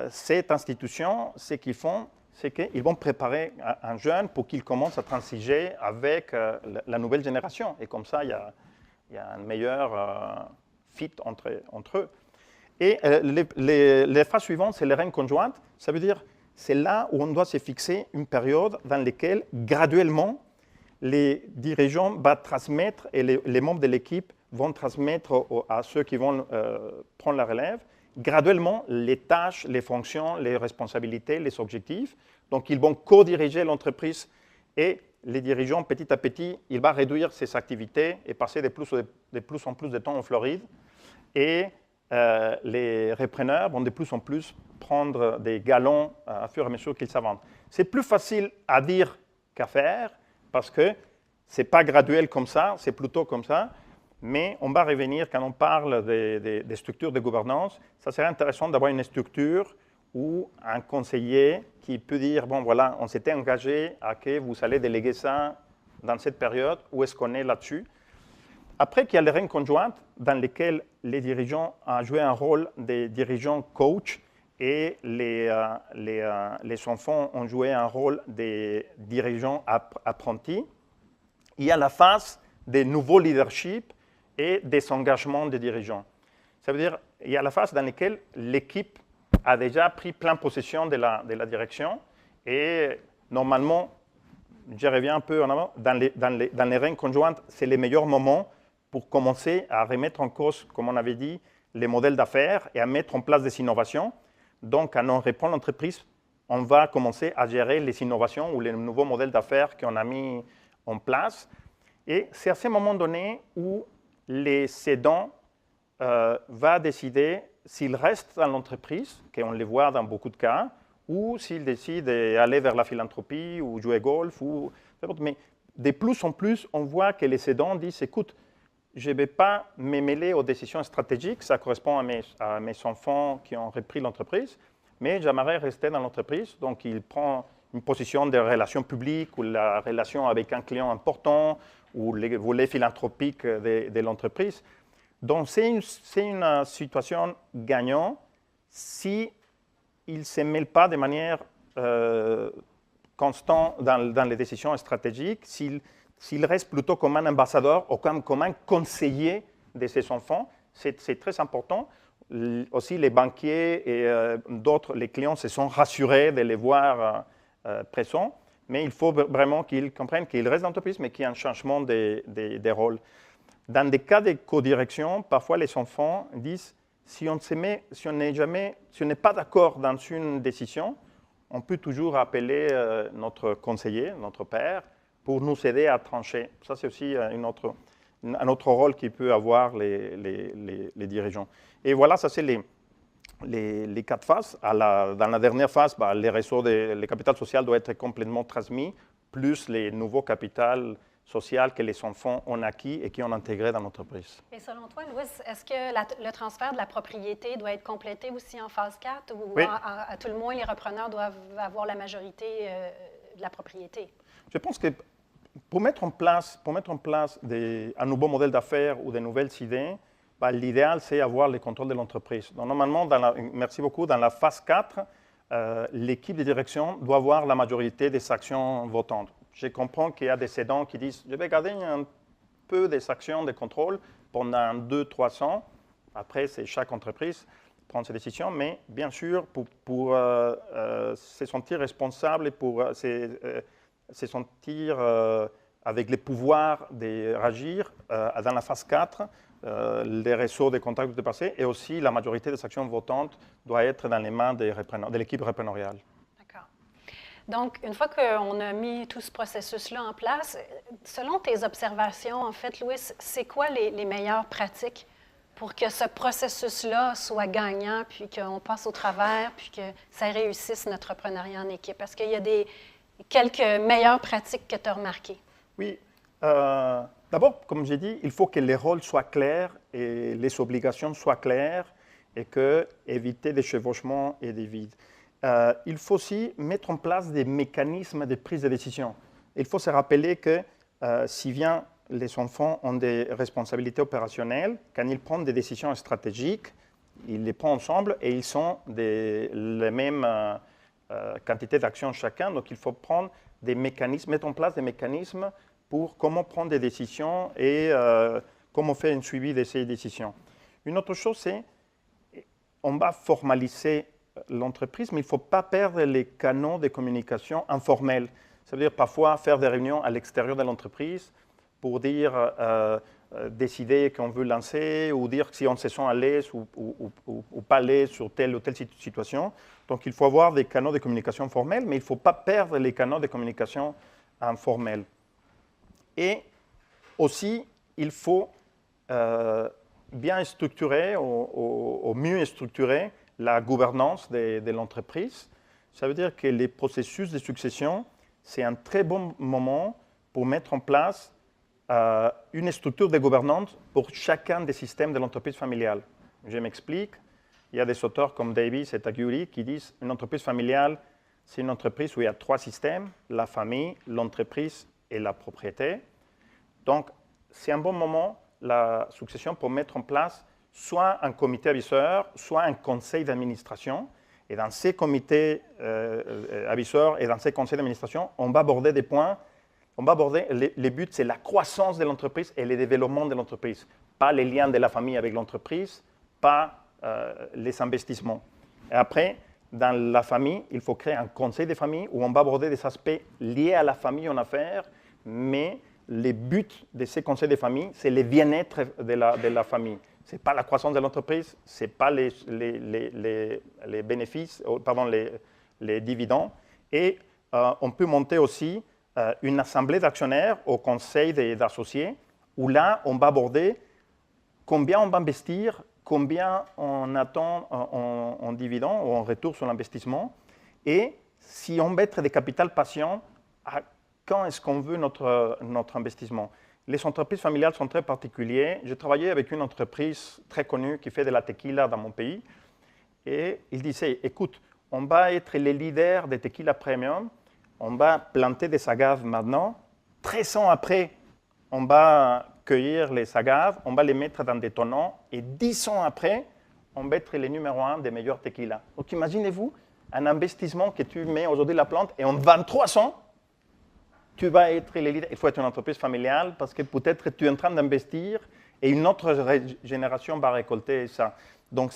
cette institution, ce qu'ils font, c'est qu'ils vont préparer un jeune pour qu'il commence à transiger avec la nouvelle génération. Et comme ça, il y a un meilleur fit entre eux. Et les phases suivantes, c'est les règnes conjointes. Ça veut dire, c'est là où on doit se fixer une période dans laquelle, graduellement, les dirigeants vont transmettre et les membres de l'équipe vont transmettre à ceux qui vont prendre la relève graduellement les tâches, les fonctions, les responsabilités, les objectifs. Donc, ils vont co-diriger l'entreprise et les dirigeants, petit à petit, ils vont réduire ses activités et passer de plus en plus de temps en Floride. Et les repreneurs vont de plus en plus prendre des galons à fur et à mesure qu'ils s'avancent. C'est plus facile à dire qu'à faire, parce que ce n'est pas graduel comme ça, c'est plutôt comme ça. Mais on va revenir, quand on parle des structures de gouvernance, ça serait intéressant d'avoir une structure où un conseiller qui peut dire, bon voilà, on s'était engagé à que vous allez déléguer ça dans cette période, où est-ce qu'on est là-dessus. Après, qu'il y a les règnes conjointes dans lesquels les dirigeants ont joué un rôle de dirigeants coach et les enfants ont joué un rôle de dirigeants apprentis. Il y a la phase des nouveaux leaderships et des engagements des dirigeants. Ça veut dire qu'il y a la phase dans laquelle l'équipe a déjà pris plein possession de la direction et normalement, je reviens un peu en avant, dans les règnes conjointes, c'est les meilleurs moments pour commencer à remettre en cause, comme on avait dit, les modèles d'affaires et à mettre en place des innovations. Donc, quand on reprend l'entreprise, on va commencer à gérer les innovations ou les nouveaux modèles d'affaires qu'on a mis en place. Et c'est à ce moment donné où les cédants vont décider s'ils restent dans l'entreprise, qu'on les voit dans beaucoup de cas, ou s'ils décident d'aller vers la philanthropie ou jouer golf. Mais de plus en plus, on voit que les cédants disent, écoute, je ne vais pas me mêler aux décisions stratégiques, ça correspond à mes enfants qui ont repris l'entreprise, mais j'aimerais rester dans l'entreprise. Donc, il prend une position de relations publiques ou la relation avec un client important ou les volets philanthropiques de l'entreprise. Donc, c'est une situation gagnante si il ne se mêle pas de manière constante dans les décisions stratégiques, s'il reste plutôt comme un ambassadeur ou comme un conseiller de ses enfants, c'est très important. Aussi, les banquiers et d'autres, les clients se sont rassurés de les voir présents, mais il faut vraiment qu'ils comprennent qu'ils restent dans l'entreprise, mais qu'il y a un changement des rôles. Dans des cas de codirection, parfois les enfants disent si on n'est pas d'accord dans une décision, on peut toujours appeler notre conseiller, notre père, pour nous aider à trancher. Ça, c'est aussi un autre rôle qu'il peut avoir les dirigeants. Et voilà, ça, c'est les 4 phases. Dans la dernière phase, le capital social doit être complètement transmis plus les nouveaux capitaux sociaux que les enfants ont acquis et qui ont intégré dans l'entreprise. Et selon toi, Louis, est-ce que le transfert de la propriété doit être complété aussi en phase 4 ou Oui. à tout le moins, les repreneurs doivent avoir la majorité de la propriété? Je pense que pour mettre en place un nouveau modèle d'affaires ou de nouvelles idées, l'idéal, c'est avoir le contrôle de l'entreprise. Donc, normalement, merci beaucoup, dans la phase 4, l'équipe de direction doit avoir la majorité des actions votantes. Je comprends qu'il y a des cédants qui disent « je vais garder un peu des actions de contrôle pendant 2-3 ans ». Après, c'est chaque entreprise prendre ses décisions, mais bien sûr, pour se sentir responsable et pour se sentir avec les pouvoirs d'agir dans la phase 4, les réseaux de contacts de passé et aussi la majorité des actions votantes doit être dans les mains de l'équipe reprenariale. D'accord. Donc, une fois qu'on a mis tout ce processus-là en place, selon tes observations, en fait, Louis, c'est quoi les meilleures pratiques pour que ce processus-là soit gagnant, puis qu'on passe au travers, puis que ça réussisse notre reprenariat en équipe? Est-ce qu'il y a quelques meilleures pratiques que tu as remarquées? Oui. D'abord, comme j'ai dit, il faut que les rôles soient clairs et les obligations soient claires et éviter des chevauchements et des vides. Il faut aussi mettre en place des mécanismes de prise de décision. Il faut se rappeler que si bien les enfants ont des responsabilités opérationnelles, quand ils prennent des décisions stratégiques, ils les prennent ensemble et ils sont les mêmes quantités d'actions chacun. Donc, il faut prendre des mécanismes, mettre en place des mécanismes pour comment prendre des décisions et comment faire un suivi de ces décisions. Une autre chose, c'est qu'on va formaliser l'entreprise, mais il ne faut pas perdre les canaux de communication informels. Ça veut dire parfois faire des réunions à l'extérieur de l'entreprise pour dire, décider qu'on veut lancer ou dire si on se sent à l'aise ou pas à l'aise sur telle ou telle situation. Donc, il faut avoir des canaux de communication formels, mais il ne faut pas perdre les canaux de communication informels. Et aussi, il faut bien structurer, au mieux structurer la gouvernance de l'entreprise. Ça veut dire que les processus de succession, c'est un très bon moment pour mettre en place une structure de gouvernance pour chacun des systèmes de l'entreprise familiale. Je m'explique. Il y a des auteurs comme Davis et Taguchi qui disent qu'une entreprise familiale, c'est une entreprise où il y a 3 systèmes, la famille, l'entreprise et la propriété. Donc, c'est un bon moment, la succession, pour mettre en place soit un comité aviseur, soit un conseil d'administration. Et dans ces comités aviseurs et dans ces conseils d'administration, on va aborder des points. On va aborder, les buts, c'est la croissance de l'entreprise et le développement de l'entreprise. Pas les liens de la famille avec l'entreprise, pas les investissements. Et après, dans la famille, il faut créer un conseil de famille où on va aborder des aspects liés à la famille en affaires, mais les buts de ces conseils de famille, c'est le bien-être de la famille. Ce n'est pas la croissance de l'entreprise, ce n'est pas les bénéfices, pardon, les dividendes. Et on peut monter aussi une assemblée d'actionnaires au conseil d'associés, où là, on va aborder combien on va investir, combien on attend en dividendes ou en retour sur l'investissement, et si on met des capitales patients, quand est-ce qu'on veut notre investissement. Les entreprises familiales sont très particulières. J'ai travaillé avec une entreprise très connue qui fait de la tequila dans mon pays, et il disait, écoute, on va être les leaders des tequila premium, on va planter des agaves maintenant, 13 ans après, on va cueillir les agaves, on va les mettre dans des tonneaux, et 10 ans après, on va être les numéro 1 des meilleurs tequila. Donc imaginez-vous un investissement que tu mets aujourd'hui la plante, et en 23 ans, tu vas être les leaders. Il faut être une entreprise familiale parce que peut-être tu es en train d'investir et une autre génération va récolter ça. Donc,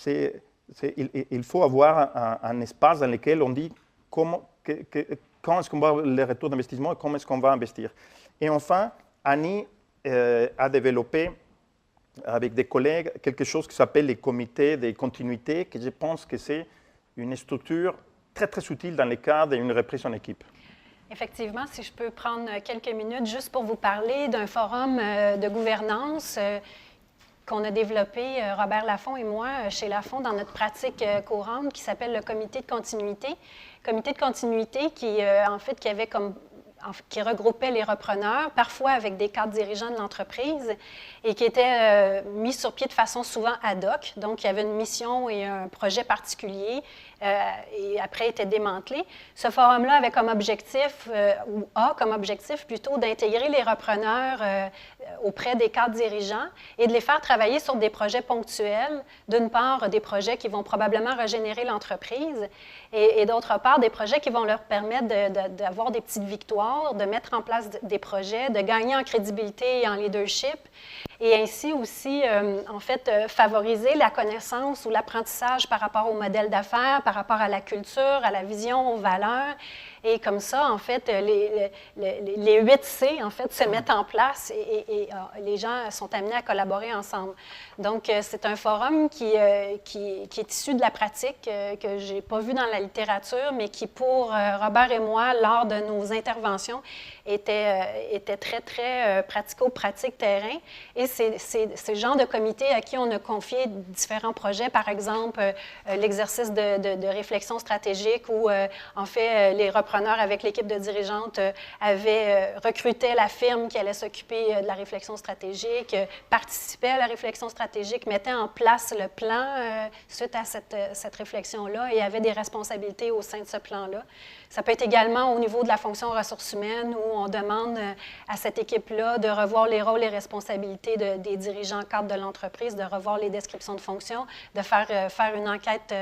il faut avoir un espace dans lequel on dit quand est-ce qu'on va avoir les retours d'investissement et comment est-ce qu'on va investir. Et enfin, Annie a développé avec des collègues quelque chose qui s'appelle les comités de continuité, que je pense que c'est une structure très, très utile dans le cas d'une reprise en équipe. Effectivement, si je peux prendre quelques minutes juste pour vous parler d'un forum de gouvernance qu'on a développé, Robert Laffont et moi, chez Laffont, dans notre pratique courante, qui s'appelle le comité de continuité. Comité de continuité qui, en fait, qui avait comme qui regroupait les repreneurs, parfois avec des cadres dirigeants de l'entreprise, et qui était mis sur pied de façon souvent ad hoc. Donc, il y avait une mission et un projet particulier, et après était démantelé. Ce forum-là avait comme objectif, ou a comme objectif plutôt, d'intégrer les repreneurs auprès des cadres dirigeants et de les faire travailler sur des projets ponctuels. D'une part, des projets qui vont probablement régénérer l'entreprise, et d'autre part, des projets qui vont leur permettre d'avoir des petites victoires, de mettre en place des projets, de gagner en crédibilité et en leadership, et ainsi aussi, en fait, favoriser la connaissance ou l'apprentissage par rapport au modèle d'affaires, par rapport à la culture, à la vision, aux valeurs. Et comme ça, en fait, les 8 C, en fait, se mettent en place et les gens sont amenés à collaborer ensemble. Donc, c'est un forum qui est issu de la pratique, que je n'ai pas vu dans la littérature, mais qui, pour Robert et moi, lors de nos interventions, était très, très pratico-pratique terrain. Et c'est ce genre de comité à qui on a confié différents projets, par exemple, l'exercice de réflexion stratégique où, en fait, les repreneurs avec l'équipe de dirigeantes avaient recruté la firme qui allait s'occuper de la réflexion stratégique, participaient à la réflexion stratégique, mettaient en place le plan suite à cette réflexion-là et avaient des responsabilités au sein de ce plan-là. Ça peut être également au niveau de la fonction ressources humaines où on demande à cette équipe-là de revoir les rôles et responsabilités des dirigeants cadres de l'entreprise, de revoir les descriptions de fonctions, de faire une enquête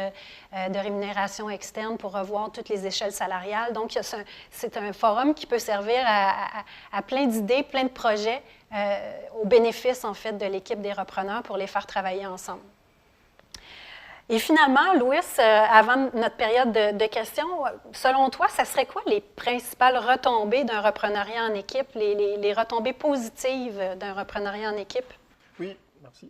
de rémunération externe pour revoir toutes les échelles salariales. Donc, c'est un forum qui peut servir à plein d'idées, plein de projets au bénéfice, en fait, de l'équipe des repreneurs pour les faire travailler ensemble. Et finalement, Louis, avant notre période de questions, selon toi, ça serait quoi les principales retombées d'un reprenariat en équipe, les retombées positives d'un reprenariat en équipe? Oui, merci.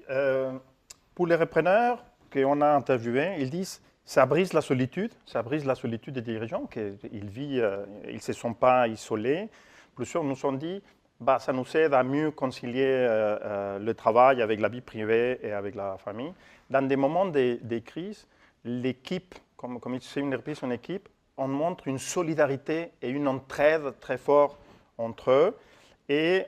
Pour les repreneurs qu'on a interviewés, ils disent ça brise la solitude des dirigeants, qu'ils ne se sont pas isolés. Plusieurs nous ont dit ça nous aide à mieux concilier le travail avec la vie privée et avec la famille. Dans des moments de crise, l'équipe, comme c'est une reprise en équipe, on montre une solidarité et une entraide très forte entre eux et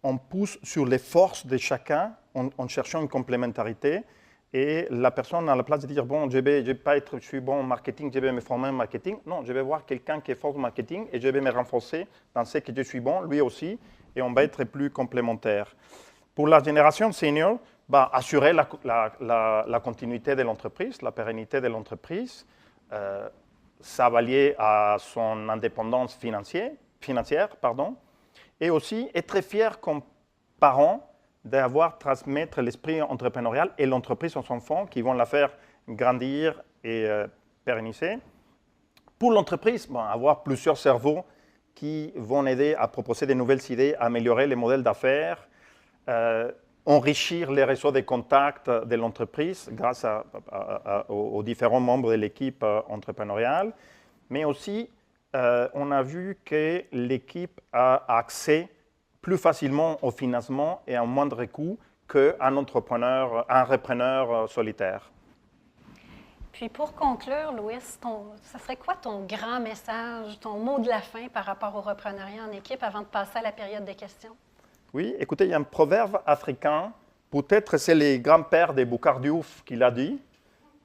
on pousse sur les forces de chacun en cherchant une complémentarité. Et la personne a la place de dire, bon, je suis bon en marketing, je vais me former en marketing. Non, je vais voir quelqu'un qui est fort en marketing et je vais me renforcer dans ce que je suis bon, lui aussi, et on va être plus complémentaires. Pour la génération senior, assurer la continuité de l'entreprise, la pérennité de l'entreprise, ça va lier à son indépendance financière, et aussi être fier comme parent d'avoir transmettre l'esprit entrepreneurial et l'entreprise aux enfants qui vont la faire grandir et pérenniser. Pour l'entreprise, avoir plusieurs cerveaux qui vont aider à proposer de nouvelles idées, à améliorer les modèles d'affaires, enrichir les réseaux de contacts de l'entreprise grâce aux différents membres de l'équipe entrepreneuriale. Mais aussi, on a vu que l'équipe a accès plus facilement au financement et à un moindre coût qu'un repreneur solitaire. Puis pour conclure, Louis, ça serait quoi ton grand message, ton mot de la fin par rapport au reprenariat en équipe avant de passer à la période des questions? Oui, écoutez, il y a un proverbe africain, peut-être c'est le grand-père de Boucar Diouf qui l'a dit,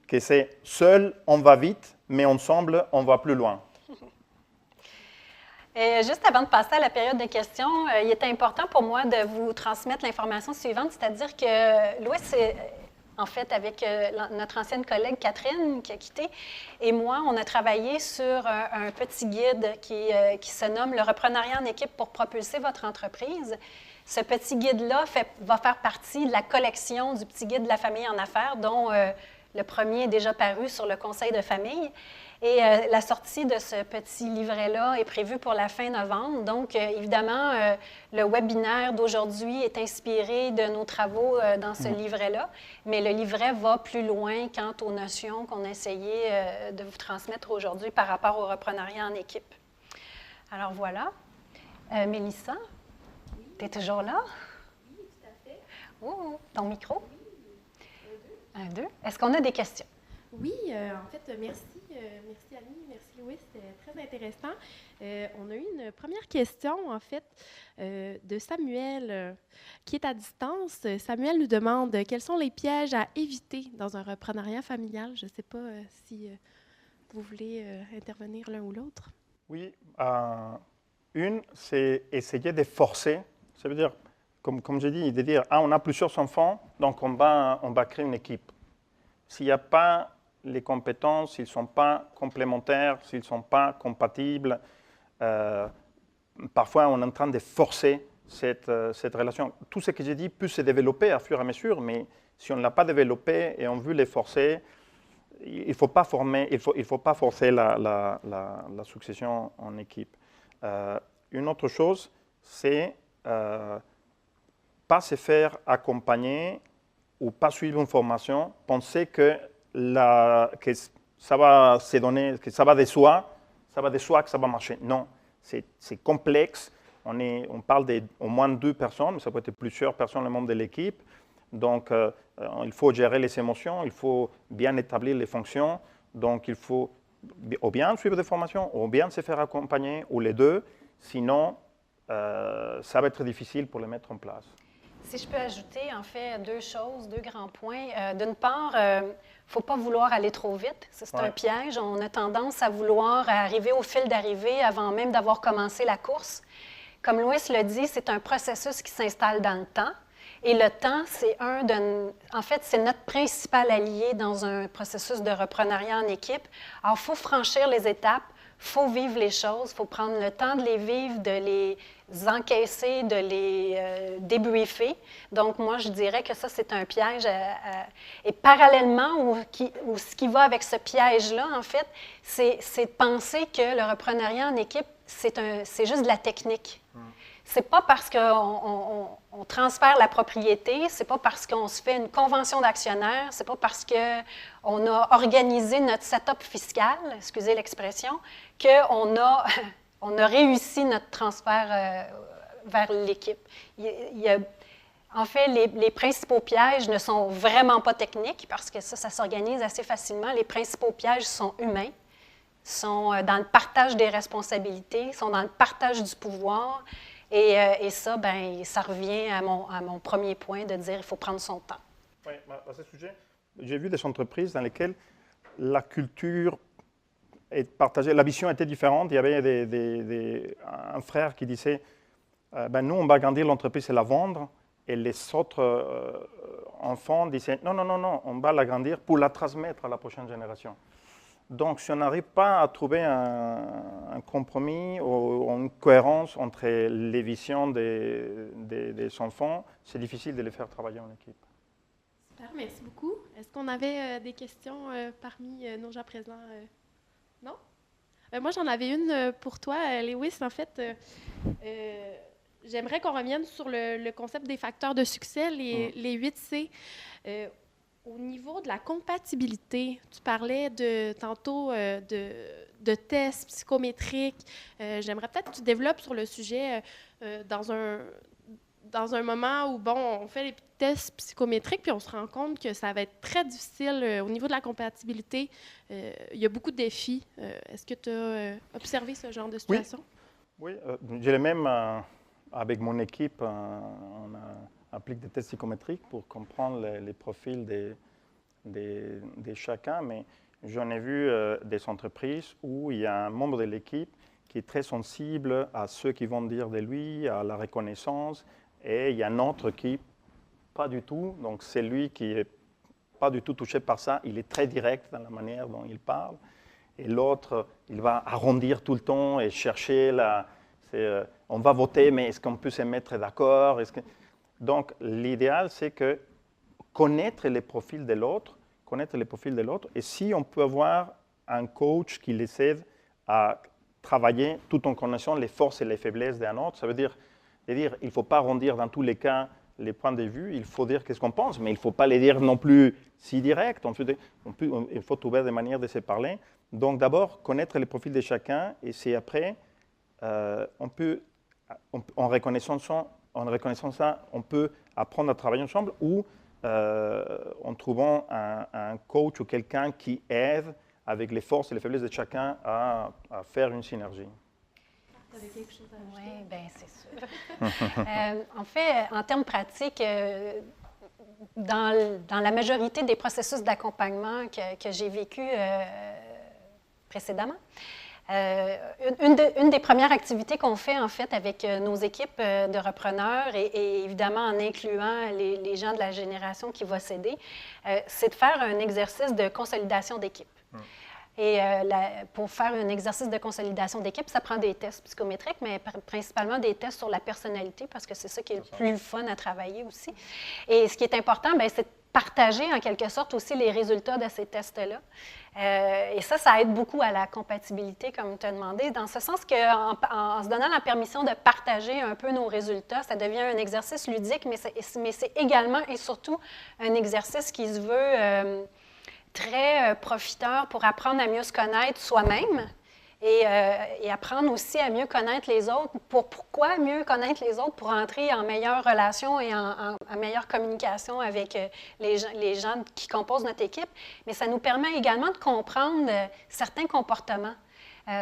que c'est « seul on va vite, mais ensemble on va plus loin ». Et juste avant de passer à la période de questions, il est important pour moi de vous transmettre l'information suivante, c'est-à-dire que Louis, en fait, avec notre ancienne collègue Catherine qui a quitté, et moi, on a travaillé sur un petit guide qui se nomme « Le reprenariat en équipe pour propulser votre entreprise ». Ce petit guide-là va faire partie de la collection du petit guide de la famille en affaires, dont le premier est déjà paru sur le conseil de famille. Et la sortie de ce petit livret-là est prévue pour la fin novembre. Donc, évidemment, le webinaire d'aujourd'hui est inspiré de nos travaux dans ce livret-là, mais le livret va plus loin quant aux notions qu'on a essayé de vous transmettre aujourd'hui par rapport au reprenariat en équipe. Alors voilà. Mélissa, tu es toujours là? Oui, tout à fait. Oh, ton micro? Oui. 1, 2. Est-ce qu'on a des questions? Oui, en fait, merci Annie, merci Louis, c'était très intéressant. On a eu une première question, en fait, de Samuel, qui est à distance. Samuel nous demande quels sont les pièges à éviter dans un reprenariat familial. Je ne sais pas si vous voulez intervenir l'un ou l'autre. Oui, une, c'est essayer de forcer. Ça veut dire, comme j'ai dit, de dire, ah, on a plusieurs enfants, donc on va créer une équipe. S'il n'y a pas les compétences, s'ils ne sont pas complémentaires, s'ils ne sont pas compatibles, parfois on est en train de forcer cette relation. Tout ce que j'ai dit peut se développer à fur et à mesure, mais si on ne l'a pas développé et on veut les forcer, il ne faut pas forcer la succession en équipe. Une autre chose, c'est pas se faire accompagner ou pas suivre une formation, penser que ça va se donner, que ça va de soi, que ça va marcher. Non, c'est complexe. On parle d'au moins 2 personnes, mais ça peut être plusieurs personnes, les membres de l'équipe. Donc, il faut gérer les émotions, il faut bien établir les fonctions. Donc, il faut ou bien suivre des formations, ou bien se faire accompagner, ou les deux. Sinon, ça va être difficile pour les mettre en place. Si je peux ajouter, en fait, 2 choses, 2 grands points. D'une part, il ne faut pas vouloir aller trop vite. Ça, c'est un piège. On a tendance à vouloir arriver au fil d'arrivée avant même d'avoir commencé la course. Comme Louis l'a dit, c'est un processus qui s'installe dans le temps. Et le temps, c'est notre principal allié dans un processus de reprenariat en équipe. Alors, il faut franchir les étapes, il faut vivre les choses, il faut prendre le temps de les vivre, de les encaisser, de les débriefer. Donc, moi, je dirais que ça, c'est un piège. Et parallèlement, ce qui va avec ce piège-là, en fait, c'est de penser que le reprenariat en équipe, c'est juste de la technique. C'est pas parce qu'on transfère la propriété, c'est pas parce qu'on se fait une convention d'actionnaires, c'est pas parce qu'on a organisé notre setup fiscal, excusez l'expression, qu'on a, on a réussi notre transfert vers l'équipe. En fait, les principaux pièges ne sont vraiment pas techniques parce que ça s'organise assez facilement. Les principaux pièges sont humains, sont dans le partage des responsabilités, sont dans le partage du pouvoir. Et ça, ça revient à mon premier point de dire qu'il faut prendre son temps. Oui, à ce sujet, j'ai vu des entreprises dans lesquelles la culture est partagée, la vision était différente. Il y avait un frère qui disait nous, on va agrandir l'entreprise et la vendre. Et les autres enfants disaient non, on va l'agrandir pour la transmettre à la prochaine génération. Donc, si on n'arrive pas à trouver un compromis ou une cohérence entre les visions des enfants, c'est difficile de les faire travailler en équipe. Super, merci beaucoup. Est-ce qu'on avait des questions parmi nos gens présents? Non? Moi, j'en avais une pour toi, Lewis. En fait, j'aimerais qu'on revienne sur le concept des facteurs de succès, les 8 C. Au niveau de la compatibilité, tu parlais tantôt de tests psychométriques. J'aimerais peut-être que tu développes sur le sujet dans un moment où, on fait les tests psychométriques, puis on se rend compte que ça va être très difficile au niveau de la compatibilité. Il y a beaucoup de défis. Est-ce que tu as observé ce genre de situation? Oui, je l'ai même avec mon équipe, on applique des tests psychométriques pour comprendre les profils de chacun, mais j'en ai vu des entreprises où il y a un membre de l'équipe qui est très sensible à ce qu'ils vont dire de lui, à la reconnaissance, et il y a un autre qui, pas du tout, donc c'est lui qui n'est pas du tout touché par ça, il est très direct dans la manière dont il parle, et l'autre, il va arrondir tout le temps et chercher on va voter, mais est-ce qu'on peut se mettre d'accord? Donc, l'idéal, c'est que connaître les profils de l'autre, et si on peut avoir un coach qui les aide à travailler tout en connaissant les forces et les faiblesses d'un autre, ça veut dire il ne faut pas arrondir dans tous les cas les points de vue, il faut dire qu'est-ce qu'on pense, mais il ne faut pas les dire non plus si direct, il faut trouver des manières de se parler. Donc, d'abord, connaître les profils de chacun, et c'est après, en reconnaissant ça, on peut apprendre à travailler ensemble ou en trouvant un coach ou quelqu'un qui aide avec les forces et les faiblesses de chacun à faire une synergie. Vous avez quelque chose à ajouter? Oui, bien, c'est sûr. En fait, en termes pratiques, dans la majorité des processus d'accompagnement que j'ai vécu précédemment, une des premières activités qu'on fait, en fait, avec nos équipes de repreneurs et évidemment en incluant les gens de la génération qui va s'aider, c'est de faire un exercice de consolidation d'équipe. Et pour faire un exercice de consolidation d'équipe, ça prend des tests psychométriques, mais principalement des tests sur la personnalité, parce que c'est ça qui est le plus fun à travailler aussi. Et ce qui est important, c'est de partager en quelque sorte aussi les résultats de ces tests-là. Et ça aide beaucoup à la compatibilité, comme tu as demandé, dans ce sens qu'en se donnant la permission de partager un peu nos résultats, ça devient un exercice ludique, mais c'est également et surtout un exercice qui se veut très profiteur pour apprendre à mieux se connaître soi-même et apprendre aussi à mieux connaître les autres. Pourquoi mieux connaître les autres? Pour entrer en meilleure relation et en meilleure communication avec les gens qui composent notre équipe. Mais ça nous permet également de comprendre certains comportements.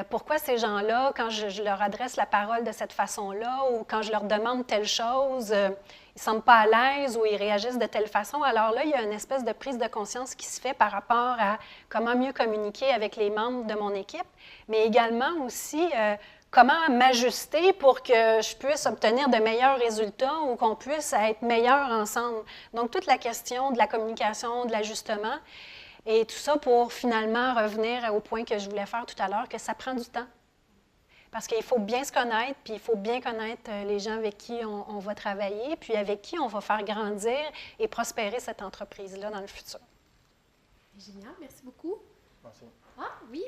Pourquoi ces gens-là, quand je leur adresse la parole de cette façon-là ou quand je leur demande telle chose, ils ne semblent pas à l'aise ou ils réagissent de telle façon. Alors là, il y a une espèce de prise de conscience qui se fait par rapport à comment mieux communiquer avec les membres de mon équipe, mais également aussi comment m'ajuster pour que je puisse obtenir de meilleurs résultats ou qu'on puisse être meilleurs ensemble. Donc, toute la question de la communication, de l'ajustement, et tout ça pour finalement revenir au point que je voulais faire tout à l'heure, que ça prend du temps. Parce qu'il faut bien se connaître, puis il faut bien connaître les gens avec qui on va travailler, puis avec qui on va faire grandir et prospérer cette entreprise-là dans le futur. Génial, merci beaucoup. Merci. Ah oui,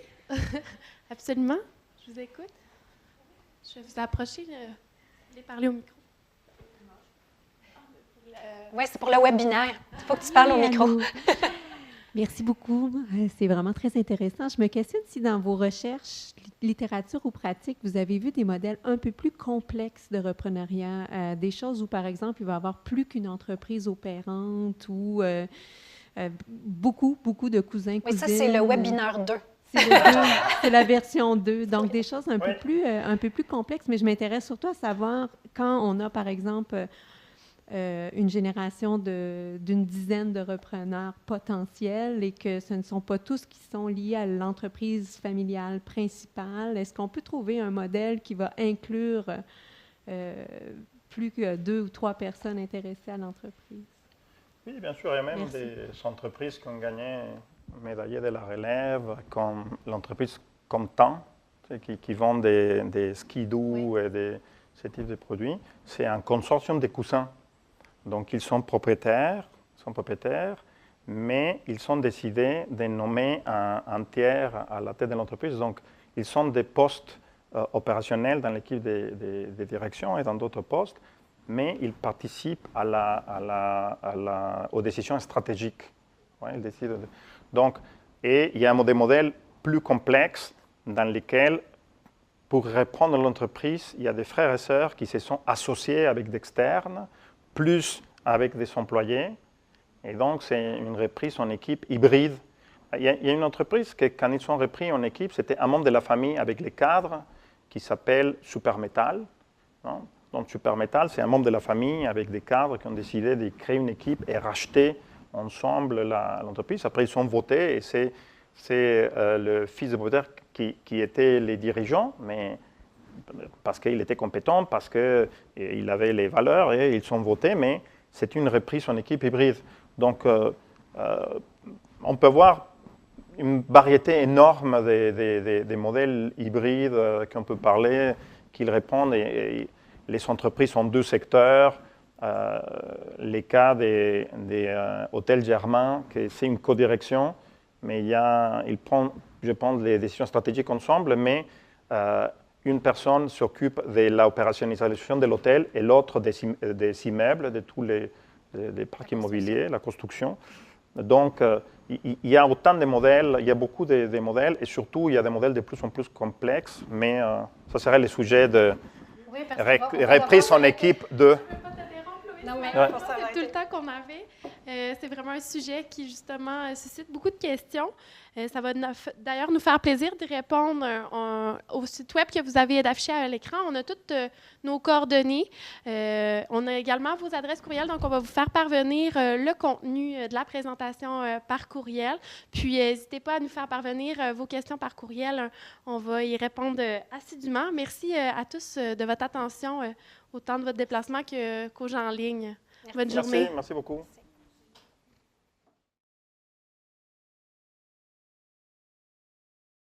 absolument. Je vous écoute. Je vais vous approcher. Vous voulez parler au micro? Oui, c'est pour le webinaire. Il faut que tu parles au micro. Merci beaucoup. C'est vraiment très intéressant. Je me questionne si dans vos recherches, littérature ou pratique, vous avez vu des modèles un peu plus complexes de reprenariat, des choses où, par exemple, il va y avoir plus qu'une entreprise opérante ou beaucoup de cousins, cousines. Oui, ça, c'est le webinaire 2. C'est la version 2. Donc, des choses un peu plus complexes, mais je m'intéresse surtout à savoir quand on a, par exemple, une génération d'une dizaine de repreneurs potentiels et que ce ne sont pas tous qui sont liés à l'entreprise familiale principale. Est-ce qu'on peut trouver un modèle qui va inclure plus que 2 ou 3 personnes intéressées à l'entreprise? Oui, bien sûr. Il y a même des entreprises qui ont gagné médaillé de la relève, comme l'entreprise Comtan, qui vend des skidoo et ce type de produits. C'est un consortium de cousins. Donc, ils sont propriétaires, mais ils ont décidé de nommer un tiers à la tête de l'entreprise. Donc, ils sont des postes opérationnels dans l'équipe de direction et dans d'autres postes, mais ils participent aux décisions stratégiques. Ouais, ils décident donc, et il y a des modèles plus complexes dans lesquels, pour reprendre l'entreprise, il y a des frères et sœurs qui se sont associés avec d'externes, plus avec des employés. Et donc, c'est une reprise en équipe hybride. Il y a une entreprise que, quand ils sont repris en équipe, c'était un membre de la famille avec les cadres qui s'appelle Supermetal. Non? Donc, Supermetal, c'est un membre de la famille avec des cadres qui ont décidé de créer une équipe et racheter ensemble l'entreprise. Après, ils sont votés et c'est le fils de propriétaire qui était les dirigeants, mais parce qu'il était compétent, parce qu'il avait les valeurs et ils sont votés, mais c'est une reprise en équipe hybride. Donc, on peut voir une variété énorme des modèles hybrides qu'on peut parler, qu'ils répondent. Et les entreprises ont 2 secteurs. Les cas des hôtels Germain, c'est une codirection, mais ils prennent, je pense, les décisions stratégiques ensemble, mais une personne s'occupe de l'opérationnalisation de l'hôtel et l'autre des immeubles, de tous les parcs immobiliers, la construction. Donc, il y a autant de modèles, il y a beaucoup de modèles, et surtout, il y a des modèles de plus en plus complexes, mais ça serait le sujet de reprise en équipe de... Non, mais Ouais. pour ça, C'est tout le temps qu'on avait. C'est vraiment un sujet qui, justement, suscite beaucoup de questions. Ça va d'ailleurs nous faire plaisir de répondre au site web que vous avez affiché à l'écran. On a toutes nos coordonnées. On a également vos adresses courriel, donc on va vous faire parvenir le contenu de la présentation par courriel. Puis, n'hésitez pas à nous faire parvenir vos questions par courriel. On va y répondre assidûment. Merci à tous de votre attention, autant de votre déplacement qu'aux gens en ligne. Bonne journée. Merci beaucoup.